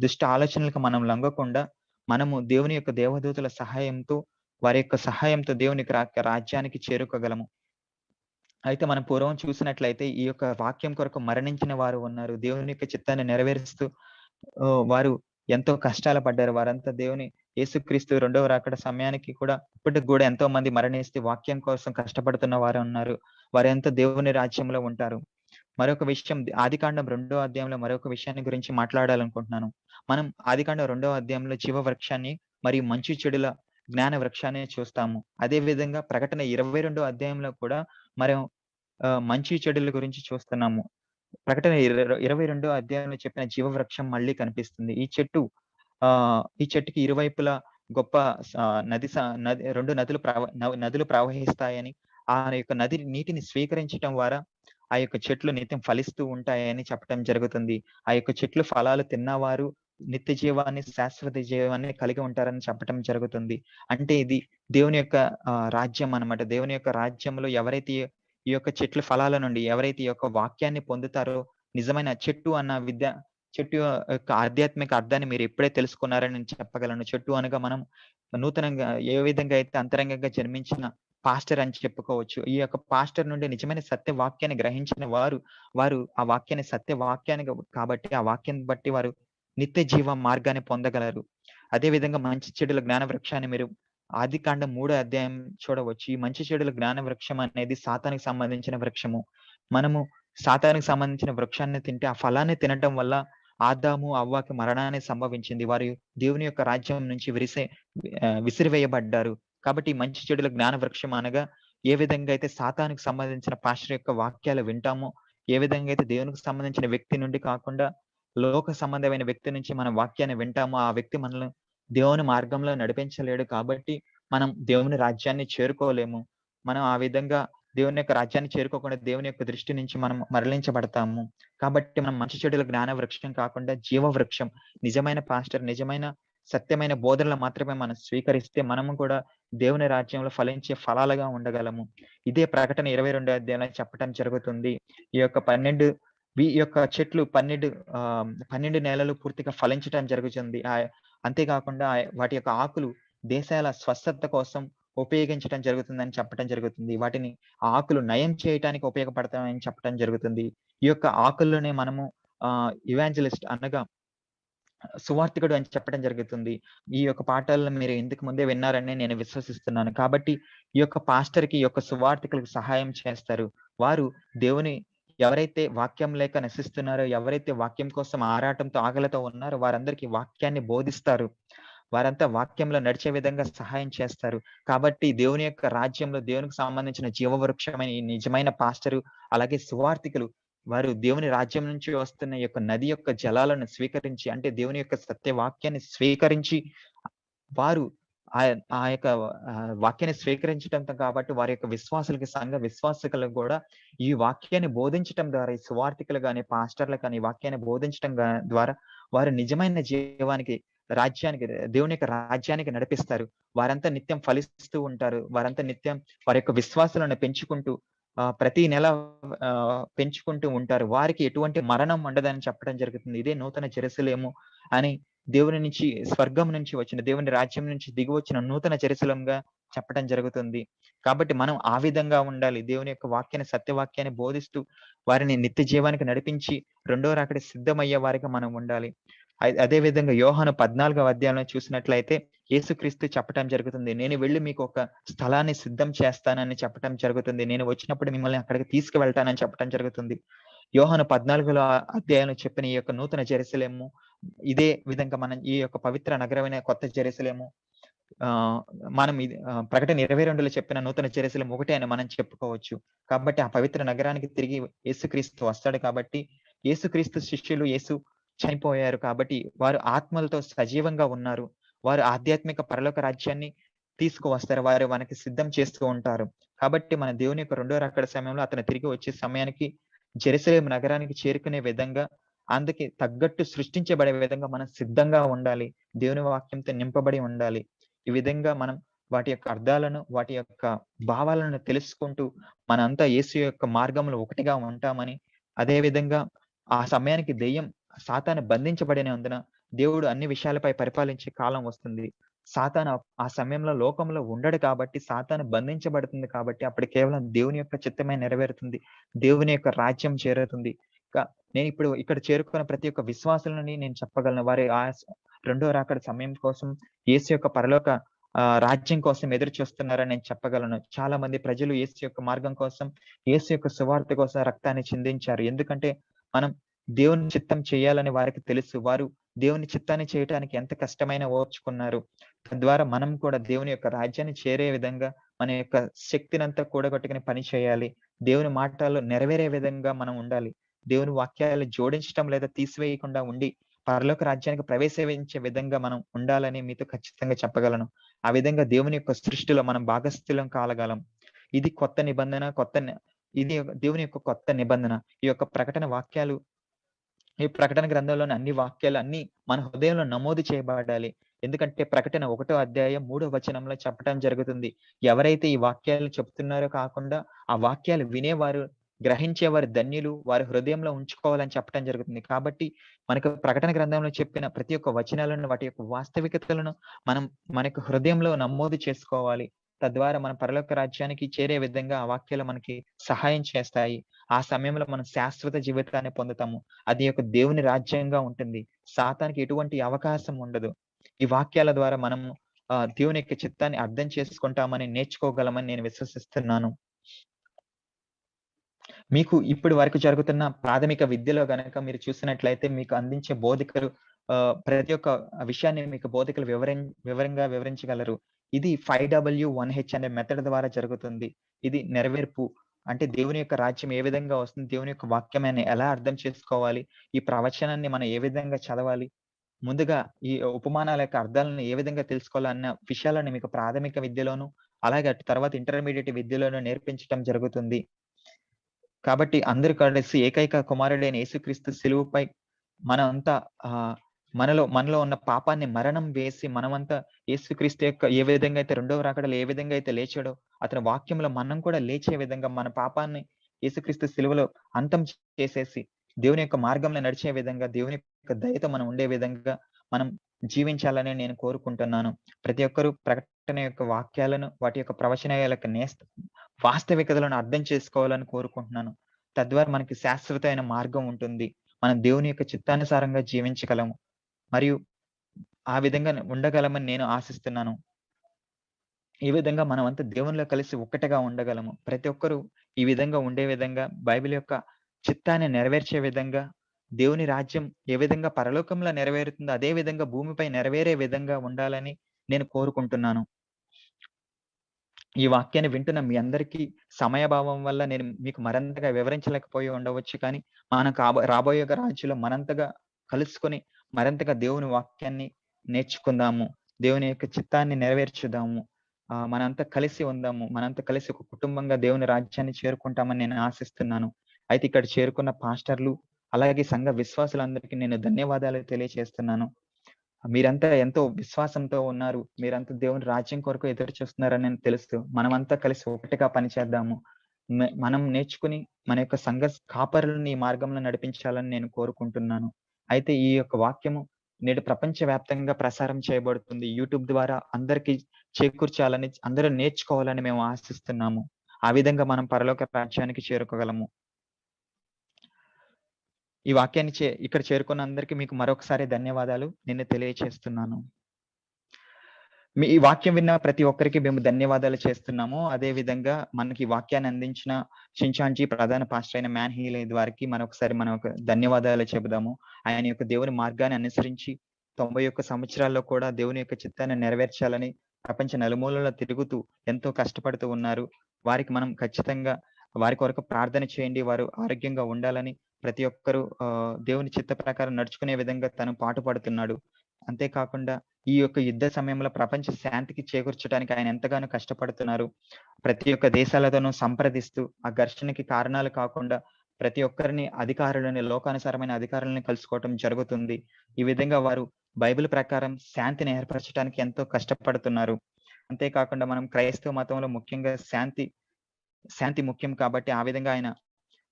దుష్ట ఆలోచనలకు మనం లొంగకుండా, మనము దేవుని యొక్క దేవదూతల సహాయంతో, వారి యొక్క సహాయంతో దేవుని రాజ్యానికి చేరుకోగలము. అయితే మనం పూర్వం చూసినట్లయితే ఈ యొక్క వాక్యం కొరకు మరణించిన వారు ఉన్నారు. దేవుని యొక్క చిత్తాన్ని నెరవేరుస్తూ వారు ఎంతో కష్టాలు పడ్డారు. వారంతా యేసుక్రీస్తు రెండవ రాకడ సమయానికి కూడా ఇప్పటికి గూడా ఎంతో మంది మరణిస్తూ వాక్యం కోసం కష్టపడుతున్న వారు ఉన్నారు. వారంతా దేవుని రాజ్యంలో ఉంటారు. మరొక విషయం ఆదికాండం 2వ అధ్యాయంలో మరొక విషయాన్ని గురించి మాట్లాడాలనుకుంటున్నాను. మనం ఆదికాండం 2వ అధ్యాయంలో జీవ వృక్షాన్ని మరియు మంచి చెడుల జ్ఞాన వృక్షాన్ని చూస్తాము. అదే విధంగా ప్రకటన 22వ అధ్యాయంలో కూడా మనం మంచి చెడుల గురించి చూస్తున్నాము. ప్రకటన 22వ అధ్యాయంలో చెప్పిన జీవ వృక్షం మళ్ళీ కనిపిస్తుంది. ఈ చెట్టుకి ఇరువైపులా గొప్ప స నది స నది 2 నదులు ప్రవహిస్తాయని, ఆ యొక్క నీటిని స్వీకరించటం ద్వారా ఆ యొక్క చెట్లు నిత్యం ఫలిస్తూ ఉంటాయని చెప్పటం జరుగుతుంది. ఆ యొక్క చెట్లు ఫలాలు తిన్నవారు నిత్య జీవాన్ని, శాశ్వత జీవాన్ని కలిగి ఉంటారని చెప్పటం జరుగుతుంది. అంటే ఇది దేవుని యొక్క రాజ్యం అన్నమాట. దేవుని యొక్క రాజ్యంలో ఎవరైతే ఈ యొక్క చెట్ల ఫలాల నుండి ఎవరైతే ఈ యొక్క వాక్యాన్ని పొందుతారో నిజమైన చెట్టు యొక్క ఆధ్యాత్మిక అర్థాన్ని మీరు ఎప్పుడే తెలుసుకున్నారని నేను చెప్పగలను. చెట్టు అనగా మనం నూతనంగా ఏ విధంగా అయితే అంతరంగంగా జన్మించిన పాస్టర్ అని చెప్పుకోవచ్చు. ఈ యొక్క పాస్టర్ నుండి నిజమైన సత్య వాక్యాన్ని గ్రహించిన వారు ఆ వాక్యాన్ని సత్య వాక్యాన్ని కాబట్టి ఆ వాక్యాన్ని బట్టి వారు నిత్య జీవ మార్గాన్ని పొందగలరు. అదే విధంగా మంచి చెడుల జ్ఞాన వృక్షాన్ని మీరు ఆదికాండం 3 అధ్యాయం చూడవచ్చు. ఈ మంచి చెడుల జ్ఞాన వృక్షం అనేది సాతానికి సంబంధించిన వృక్షము. మనము సాతానికి సంబంధించిన వృక్షాన్ని తింటే ఆ ఫలాన్ని తినటం వల్ల ఆదాము, హవ్వకి మరణాన్ని సంభవించింది. వారు దేవుని యొక్క రాజ్యం నుంచి విసిరివేయబడ్డారు. కాబట్టి ఈ మంచి చెడుల జ్ఞాన వృక్షం అనగా ఏ విధంగా అయితే సాతానికి సంబంధించిన పాస్టర్ యొక్క వాక్యాలు వింటామో, ఏ విధంగా అయితే దేవునికి సంబంధించిన వ్యక్తి నుండి కాకుండా లోక సంబంధమైన వ్యక్తి నుంచి మనం వాక్యాన్ని వింటామో, ఆ వ్యక్తి మనల్ని దేవుని మార్గంలో నడిపించలేడు కాబట్టి మనం దేవుని రాజ్యాన్ని చేరుకోలేము. మనం ఆ విధంగా దేవుని యొక్క రాజ్యాన్ని చేరుకోకుండా దేవుని యొక్క దృష్టి నుంచి మనం మరలించబడతాము. కాబట్టి మనం మంచి చెడుల జ్ఞాన వృక్షం కాకుండా జీవ వృక్షం, నిజమైన పాస్టర్, నిజమైన సత్యమైన బోధనలు మాత్రమే మనం స్వీకరిస్తే మనము కూడా దేవుని రాజ్యంలో ఫలించే ఫలాలుగా ఉండగలము. ఇదే ప్రకటన 22 అధ్యాయంలో చెప్పటం జరుగుతుంది. ఈ యొక్క 12 ఈ యొక్క చెట్లు 12 నెలలు పూర్తిగా ఫలించటం జరుగుతుంది. అంతేకాకుండా వాటి యొక్క ఆకులు దేశాల స్వస్థత కోసం ఉపయోగించటం జరుగుతుందని చెప్పటం జరుగుతుంది. వాటిని ఆకులు నయం చేయటానికి ఉపయోగపడతాయని చెప్పటం జరుగుతుంది. ఈ యొక్క ఆకుల్లోనే మనము ఇవాంజలిస్ట్ అనగా సువార్తికుడు అని చెప్పడం జరుగుతుంది. ఈ యొక్క పాఠాలను మీరు ఇంతకు ముందే విన్నారని నేను విశ్వసిస్తున్నాను. కాబట్టి ఈ యొక్క పాస్టర్‌కి, ఈ యొక్క సువార్తికులకు సహాయం చేస్తారు. వారు దేవుని ఎవరైతే వాక్యం లేక నశిస్తున్నారో, ఎవరైతే వాక్యం కోసం ఆరాటంతో, ఆకలితో ఉన్నారో వారందరికీ వాక్యాన్ని బోధిస్తారు. వారంతా వాక్యంలో నడిచే విధంగా సహాయం చేస్తారు. కాబట్టి దేవుని యొక్క రాజ్యంలో దేవునికి సంబంధించిన జీవవృక్షమైన ఈ నిజమైన పాస్టరు, అలాగే సువార్తికులు వారు దేవుని రాజ్యం నుంచి వస్తున్న ఈ యొక్క నది యొక్క జలాలను స్వీకరించి అంటే దేవుని యొక్క సత్యవాక్యాన్ని స్వీకరించి వారు ఆ యొక్క వాక్యాన్ని స్వీకరించటంతో కాబట్టి వారి యొక్క విశ్వాసులకి, సంఘ విశ్వాసికులకు గూడా ఈ వాక్యాన్ని బోధించటం ద్వారా ఈ సువార్థికులు గాని, పాస్టర్‌లు కానీ ఈ వాక్యాన్ని బోధించటం ద్వారా వారు నిజమైన జీవానికి, రాజ్యానికి దేవుని యొక్క రాజ్యానికి నడిపిస్తారు. వారంతా నిత్యం ఫలిస్తూ ఉంటారు. వారంతా నిత్యం వారి యొక్క విశ్వాసాలను పెంచుకుంటూ ప్రతి నెల పెంచుకుంటూ ఉంటారు. వారికి ఎటువంటి మరణం ఉండదని చెప్పడం జరుగుతుంది. ఇదే నూతన జెరూసలేము అని దేవుని నుంచి స్వర్గం నుంచి వచ్చిన దేవుని రాజ్యం నుంచి దిగివచ్చిన నూతన జెరూసలేంగా చెప్పడం జరుగుతుంది. కాబట్టి మనం ఆ విధంగా ఉండాలి. దేవుని యొక్క వాక్యాన్ని, సత్యవాక్యాన్ని బోధిస్తూ వారిని నిత్య జీవానికి నడిపించి రెండో రాకడ సిద్ధమయ్యే వారిగా మనం ఉండాలి. అదే విధంగా యోహాను 14వ అధ్యాయంలో చూసినట్లయితే యేసుక్రీస్తు చెప్పటం జరుగుతుంది. నేను వెళ్లి మీకు ఒక స్థలాన్ని సిద్ధం చేస్తానని చెప్పటం జరుగుతుంది. నేను వచ్చినప్పుడు మిమ్మల్ని అక్కడికి తీసుకువెళ్తానని చెప్పటం జరుగుతుంది. యోహాను 14వ అధ్యాయంలో చెప్పిన ఈ యొక్క నూతన జెరూసలేము ఇదే విధంగా మనం ఈ యొక్క పవిత్ర నగరమైన కొత్త జెరూసలేము మనం ఇది ప్రకటన 22లో చెప్పిన నూతన జెరూసలేం ఒకటే అని మనం చెప్పుకోవచ్చు. కాబట్టి ఆ పవిత్ర నగరానికి తిరిగి యేసుక్రీస్తు వస్తాడు కాబట్టి, యేసుక్రీస్తు శిష్యులు యేసు చనిపోయారు కాబట్టి, వారు ఆత్మలతో సజీవంగా ఉన్నారు. వారు ఆధ్యాత్మిక పరలోక రాజ్యాన్ని తీసుకువస్తారు. వారు మనకి సిద్ధం చేస్తూ ఉంటారు. కాబట్టి మన దేవుని యొక్క రెండో రాకడ సమయంలో అతను తిరిగి వచ్చే సమయానికి జెరూసలేం నగరానికి చేరుకునే విధంగా, అందుకి తగ్గట్టు సృష్టించబడే విధంగా మనం సిద్ధంగా ఉండాలి. దేవుని వాక్యంతో నింపబడి ఉండాలి. ఈ విధంగా మనం వాటి యొక్క అర్థాలను, వాటి యొక్క భావాలను తెలుసుకుంటూ మనంతా యేసు యొక్క మార్గంలో ఒకటిగా ఉంటామని, అదే విధంగా ఆ సమయానికి దెయ్యం సాతాను బంధించబడినందున దేవుడు అన్ని విషయాలపై పరిపాలించే కాలం వస్తుంది. సాతాను ఆ సమయంలో లోకంలో ఉండడు కాబట్టి, సాతాను బంధించబడుతుంది కాబట్టి, అప్పుడు కేవలం దేవుని యొక్క చిత్తమే నెరవేరుతుంది. దేవుని యొక్క రాజ్యం చేరుతుంది. క నేనిప్పుడు ఇక్కడ చేరుకున్న ప్రతి ఒక్క విశ్వాసులని నేను చెప్పగలను. వారి రెండో రాకడ సమయం కోసం యేసు యొక్క పరలోక రాజ్యం కోసం ఎదురు చూస్తున్నారని నేను చెప్పగలను. చాలా మంది ప్రజలు యేసు యొక్క మార్గం కోసం, యేసు యొక్క సువార్త కోసం రక్తాన్ని చిందించారు. ఎందుకంటే మనం దేవుని చిత్తం చేయాలని వారికి తెలుసు. వారు దేవుని చిత్తాన్ని చేయటానికి ఎంత కష్టమైనా ఓర్చుకున్నారు. తద్వారా మనం కూడా దేవుని యొక్క రాజ్యాన్ని చేరే విధంగా మన యొక్క శక్తినంతా కూడగట్టుకుని పని చేయాలి. దేవుని మాటలు నెరవేరే విధంగా మనం ఉండాలి. దేవుని వాక్యాలు జోడించటం లేదా తీసివేయకుండా ఉండి, పరలోక రాజ్యానికి ప్రవేశించే విధంగా మనం ఉండాలని మీతో ఖచ్చితంగా చెప్పగలను. ఆ విధంగా దేవుని యొక్క సృష్టిలో మనం భాగస్థులం కాగలం. ఇది కొత్త నిబంధన, ఇది దేవుని యొక్క కొత్త నిబంధన. ఈ యొక్క ప్రకటన వాక్యాలు ఈ ప్రకటన గ్రంథంలోని అన్ని వాక్యాలు అన్నీ మన హృదయంలో నమోదు చేయబడాలి. ఎందుకంటే ప్రకటన 1 అధ్యాయం 3 వచనంలో చెప్పటం జరుగుతుంది. ఎవరైతే ఈ వాక్యాలు చెప్తున్నారో కాకుండా, ఆ వాక్యాలు వినేవారు, గ్రహించేవారు ధన్యులు. వారి హృదయంలో ఉంచుకోవాలని చెప్పటం జరుగుతుంది. కాబట్టి మనకు ప్రకటన గ్రంథంలో చెప్పిన ప్రతి ఒక్క వచనాలను, వాటి యొక్క వాస్తవికతలను మనం మన యొక్క హృదయంలో నమోదు చేసుకోవాలి. తద్వారా మన పరలోక రాజ్యానికి చేరే విధంగా ఆ వాక్యాలు మనకి సహాయం చేస్తాయి. ఆ సమయంలో మనం శాశ్వత జీవితాన్ని పొందుతాము. అది యొక్క దేవుని రాజ్యంగా ఉంటుంది. సాతానికి ఎటువంటి అవకాశం ఉండదు. ఈ వాక్యాల ద్వారా మనము దేవుని యొక్క చిత్తాన్ని అర్థం చేసుకుంటామని, నేర్చుకోగలమని నేను విశ్వసిస్తున్నాను. మీకు ఇప్పటి వరకు జరుగుతున్న ప్రాథమిక విద్యలో గనక మీరు చూసినట్లయితే మీకు అందించే బోధకులు ప్రతి ఒక్క విషయాన్ని మీకు బోధకులు వివరంగా వివరించగలరు. ఇది 5W1H అనే మెథడ్ ద్వారా జరుగుతుంది. ఇది నెరవేర్పు. అంటే దేవుని యొక్క రాజ్యం ఏ విధంగా వస్తుంది? దేవుని యొక్క వాక్యమాన్ని ఎలా అర్థం చేసుకోవాలి? ఈ ప్రవచనాన్ని మనం ఏ విధంగా చదవాలి? ముందుగా ఈ ఉపమానాల యొక్క అర్థాలను ఏ విధంగా తెలుసుకోవాలన్న విషయాలను మీకు ప్రాథమిక విద్యలోను, అలాగే అటు తర్వాత ఇంటర్మీడియేట్ విద్యలోను నేర్పించటం జరుగుతుంది. కాబట్టి అందరూ కలిసి ఏకైక కుమారుడైన యేసుక్రీస్తు శిలువపై మనమంతా మనలో ఉన్న పాపాన్ని మరణం వేసి మనమంతా యేసుక్రీస్తు యొక్క ఏ విధంగా అయితే రెండవ రాకడలో ఏ విధంగా అయితే లేచాడో, అతని వాక్యంలో మనం కూడా లేచే విధంగా మన పాపాన్ని యేసుక్రీస్తు శిలువలో అంతం చేసేసి, దేవుని యొక్క మార్గంలో నడిచే విధంగా, దేవుని యొక్క దయతో మనం ఉండే విధంగా మనం జీవించాలని నేను కోరుకుంటున్నాను. ప్రతి ఒక్కరు ప్రకటన యొక్క వాక్యాలను, వాటి యొక్క ప్రవచనాల యొక్క వాస్తవికతలను అర్థం చేసుకోవాలని కోరుకుంటున్నాను. తద్వారా మనకి శాశ్వతమైన మార్గం ఉంటుంది. మనం దేవుని యొక్క చిత్తానుసారంగా జీవించగలము. మరియు ఆ విధంగా ఉండగలమని నేను ఆశిస్తున్నాను. ఈ విధంగా మనమంతా దేవునిలో కలిసి ఒక్కటిగా ఉండగలము. ప్రతి ఒక్కరు ఈ విధంగా ఉండే విధంగా, బైబిల్ యొక్క చిత్తాన్ని నెరవేర్చే విధంగా, దేవుని రాజ్యం ఏ విధంగా పరలోకంలో నెరవేరుతుందో, అదే విధంగా భూమిపై నెరవేరే విధంగా ఉండాలని నేను కోరుకుంటున్నాను. ఈ వాక్యాన్ని వింటున్న మీ అందరికీ సమయాభావం వల్ల నేను మీకు మరింతగా వివరించలేకపోయి ఉండవచ్చు. కానీ, మనం రాబోయే రాజ్యంలో మరంతగా కలుసుకొని, మరింతగా దేవుని వాక్యాన్ని నేర్చుకుందాము. దేవుని యొక్క చిత్తాన్ని నెరవేర్చుదాము. మనంతా కలిసి ఉందాము. మనంతా కలిసి ఒక కుటుంబంగా దేవుని రాజ్యాన్ని చేరుకుంటామని నేను ఆశిస్తున్నాను. అయితే ఇక్కడ చేరుకున్న పాస్టర్‌లు, అలాగే సంఘ విశ్వాసులందరికీ నేను ధన్యవాదాలు తెలియచేస్తున్నాను. మీరంతా ఎంతో విశ్వాసంతో ఉన్నారు. మీరంతా దేవుని రాజ్యం కొరకు ఎదురు చూస్తున్నారని నేను తెలుసు. మనమంతా కలిసి ఒకటిగా పనిచేద్దాము. మనం నేర్చుకుని మన యొక్క సంఘ కాపరులని ఈ మార్గంలో నడిపించాలని నేను కోరుకుంటున్నాను. అయితే ఈ యొక్క వాక్యము నేడు ప్రపంచవ్యాప్తంగా ప్రసారం చేయబడుతుంది. యూట్యూబ్ ద్వారా అందరికి చేకూర్చాలని, అందరూ నేర్చుకోవాలని మేము ఆశిస్తున్నాము. ఆ విధంగా మనం పరలోక రాజ్యానికి చేరుకోగలము. ఈ వాక్యాన్ని ఇక్కడ చేరుకున్న అందరికి మీకు మరొకసారి ధన్యవాదాలు నేను తెలియచేస్తున్నాను. ఈ వాక్యం విన్న ప్రతి ఒక్కరికి మేము ధన్యవాదాలు చేస్తున్నాము. అదే విధంగా మనకి ఈ వాక్యాన్ని అందించిన షిన్‌చాన్‌జీ ప్రధాన పాస్టర్ అయిన మ్యాన్ హీలీ వారికి మరొకసారి మనం ఒక ధన్యవాదాలు చెబుదాము. ఆయన యొక్క దేవుని మార్గాన్ని అనుసరించి 91 సంవత్సరాల్లో కూడా దేవుని యొక్క చిత్తాన్ని నెరవేర్చాలని ప్రపంచ నలుమూలలా తిరుగుతూ ఎంతో కష్టపడుతూ ఉన్నారు. వారికి మనం ఖచ్చితంగా వారి కొరకు ప్రార్థన చేయండి. వారు ఆరోగ్యంగా ఉండాలని ప్రతి ఒక్కరు దేవుని చిత్త ప్రకారం నడుచుకునే విధంగా తను పాటుపడుతున్నాడు. అంతేకాకుండా ఈ యొక్క యుద్ధ సమయంలో ప్రపంచ శాంతికి చేకూర్చడానికి ఆయన ఎంతగానో కష్టపడుతున్నారు. ప్రతి ఒక్క దేశాలతోనూ సంప్రదిస్తూ, ఆ ఘర్షణకి కారణాలు కాకుండా ప్రతి ఒక్కరిని అధికారులని, లోకానుసారమైన అధికారులని కలుసుకోవటం జరుగుతుంది. ఈ విధంగా వారు బైబిల్ ప్రకారం శాంతిని ఏర్పరచడానికి ఎంతో కష్టపడుతున్నారు. అంతేకాకుండా మనం క్రైస్తవ మతంలో ముఖ్యంగా శాంతి ముఖ్యం కాబట్టి ఆ విధంగా ఆయన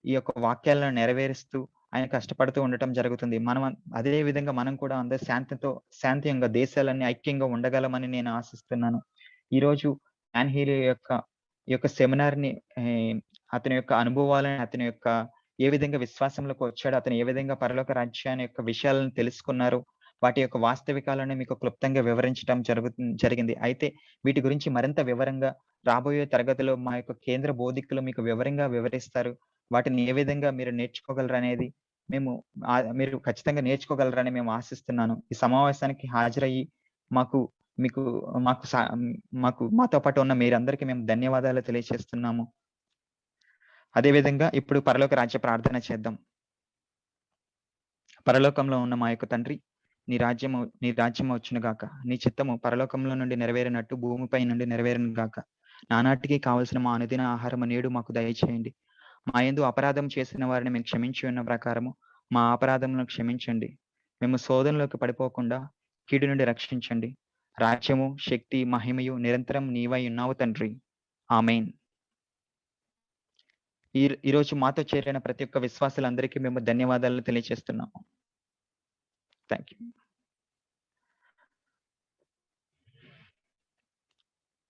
ఈ యొక్క వాక్యాలను నెరవేరుస్తూ ఆయన కష్టపడుతూ ఉండటం జరుగుతుంది. అదే విధంగా మనం కూడా అందరూ శాంతియుతంగా దేశాలన్నీ ఐక్యంగా ఉండగలమని నేను ఆశిస్తున్నాను. ఈరోజు యాన్ హీలీ ఈ యొక్క సెమినార్‌ని అతని యొక్క అనుభవాలను, అతని యొక్క ఏ విధంగా విశ్వాసంలోకి వచ్చాడో, అతను ఏ విధంగా పరలోక రాజ్యాన్ని యొక్క విషయాలను తెలుసుకున్నారో, వాటి యొక్క వాస్తవికాలను మీకు క్లుప్తంగా వివరించడం జరిగింది. అయితే వీటి గురించి మరింత వివరంగా రాబోయే తరగతిలో మా యొక్క కేంద్ర బోధకులు మీకు వివరంగా వివరిస్తారు. వాటిని ఏ విధంగా మీరు నేర్చుకోగలరనేది మేము మీరు ఖచ్చితంగా నేర్చుకోగలరని మేము ఆశిస్తున్నాను. ఈ సమావేశానికి హాజరయ్యి మాకు మీకు మాకు సా మాతో పాటు ఉన్న మీరందరికీ మేము ధన్యవాదాలు తెలియజేస్తున్నాము. అదే విధంగా ఇప్పుడు పరలోక రాజ్య ప్రార్థన చేద్దాం. పరలోకంలో ఉన్న మా యొక్క తండ్రి, నీ రాజ్యము వచ్చును గాక. నీ చిత్తము పరలోకంలో నుండి నెరవేరినట్టు భూమిపై నుండి నెరవేరును గాక. నానాటికి కావలసిన మా అనుదిన ఆహారము నేడు మాకు దయచేయండి. మా యందు అపరాధం చేసిన వారిని మేము క్షమించి ఉన్న ప్రకారము మా అపరాధములను క్షమించండి. మేము శోధనలోకి పడిపోకుండా కీడు నుండి రక్షించండి. రాజ్యము, శక్తి, మహిమయు నిరంతరం నీవై ఉన్నావు తండ్రి. ఆమేన్. ఈరోజు మాతో చేరిన ప్రతి ఒక్క విశ్వాసులందరికీ మేము ధన్యవాదాలు తెలియజేస్తున్నాము. Thank you.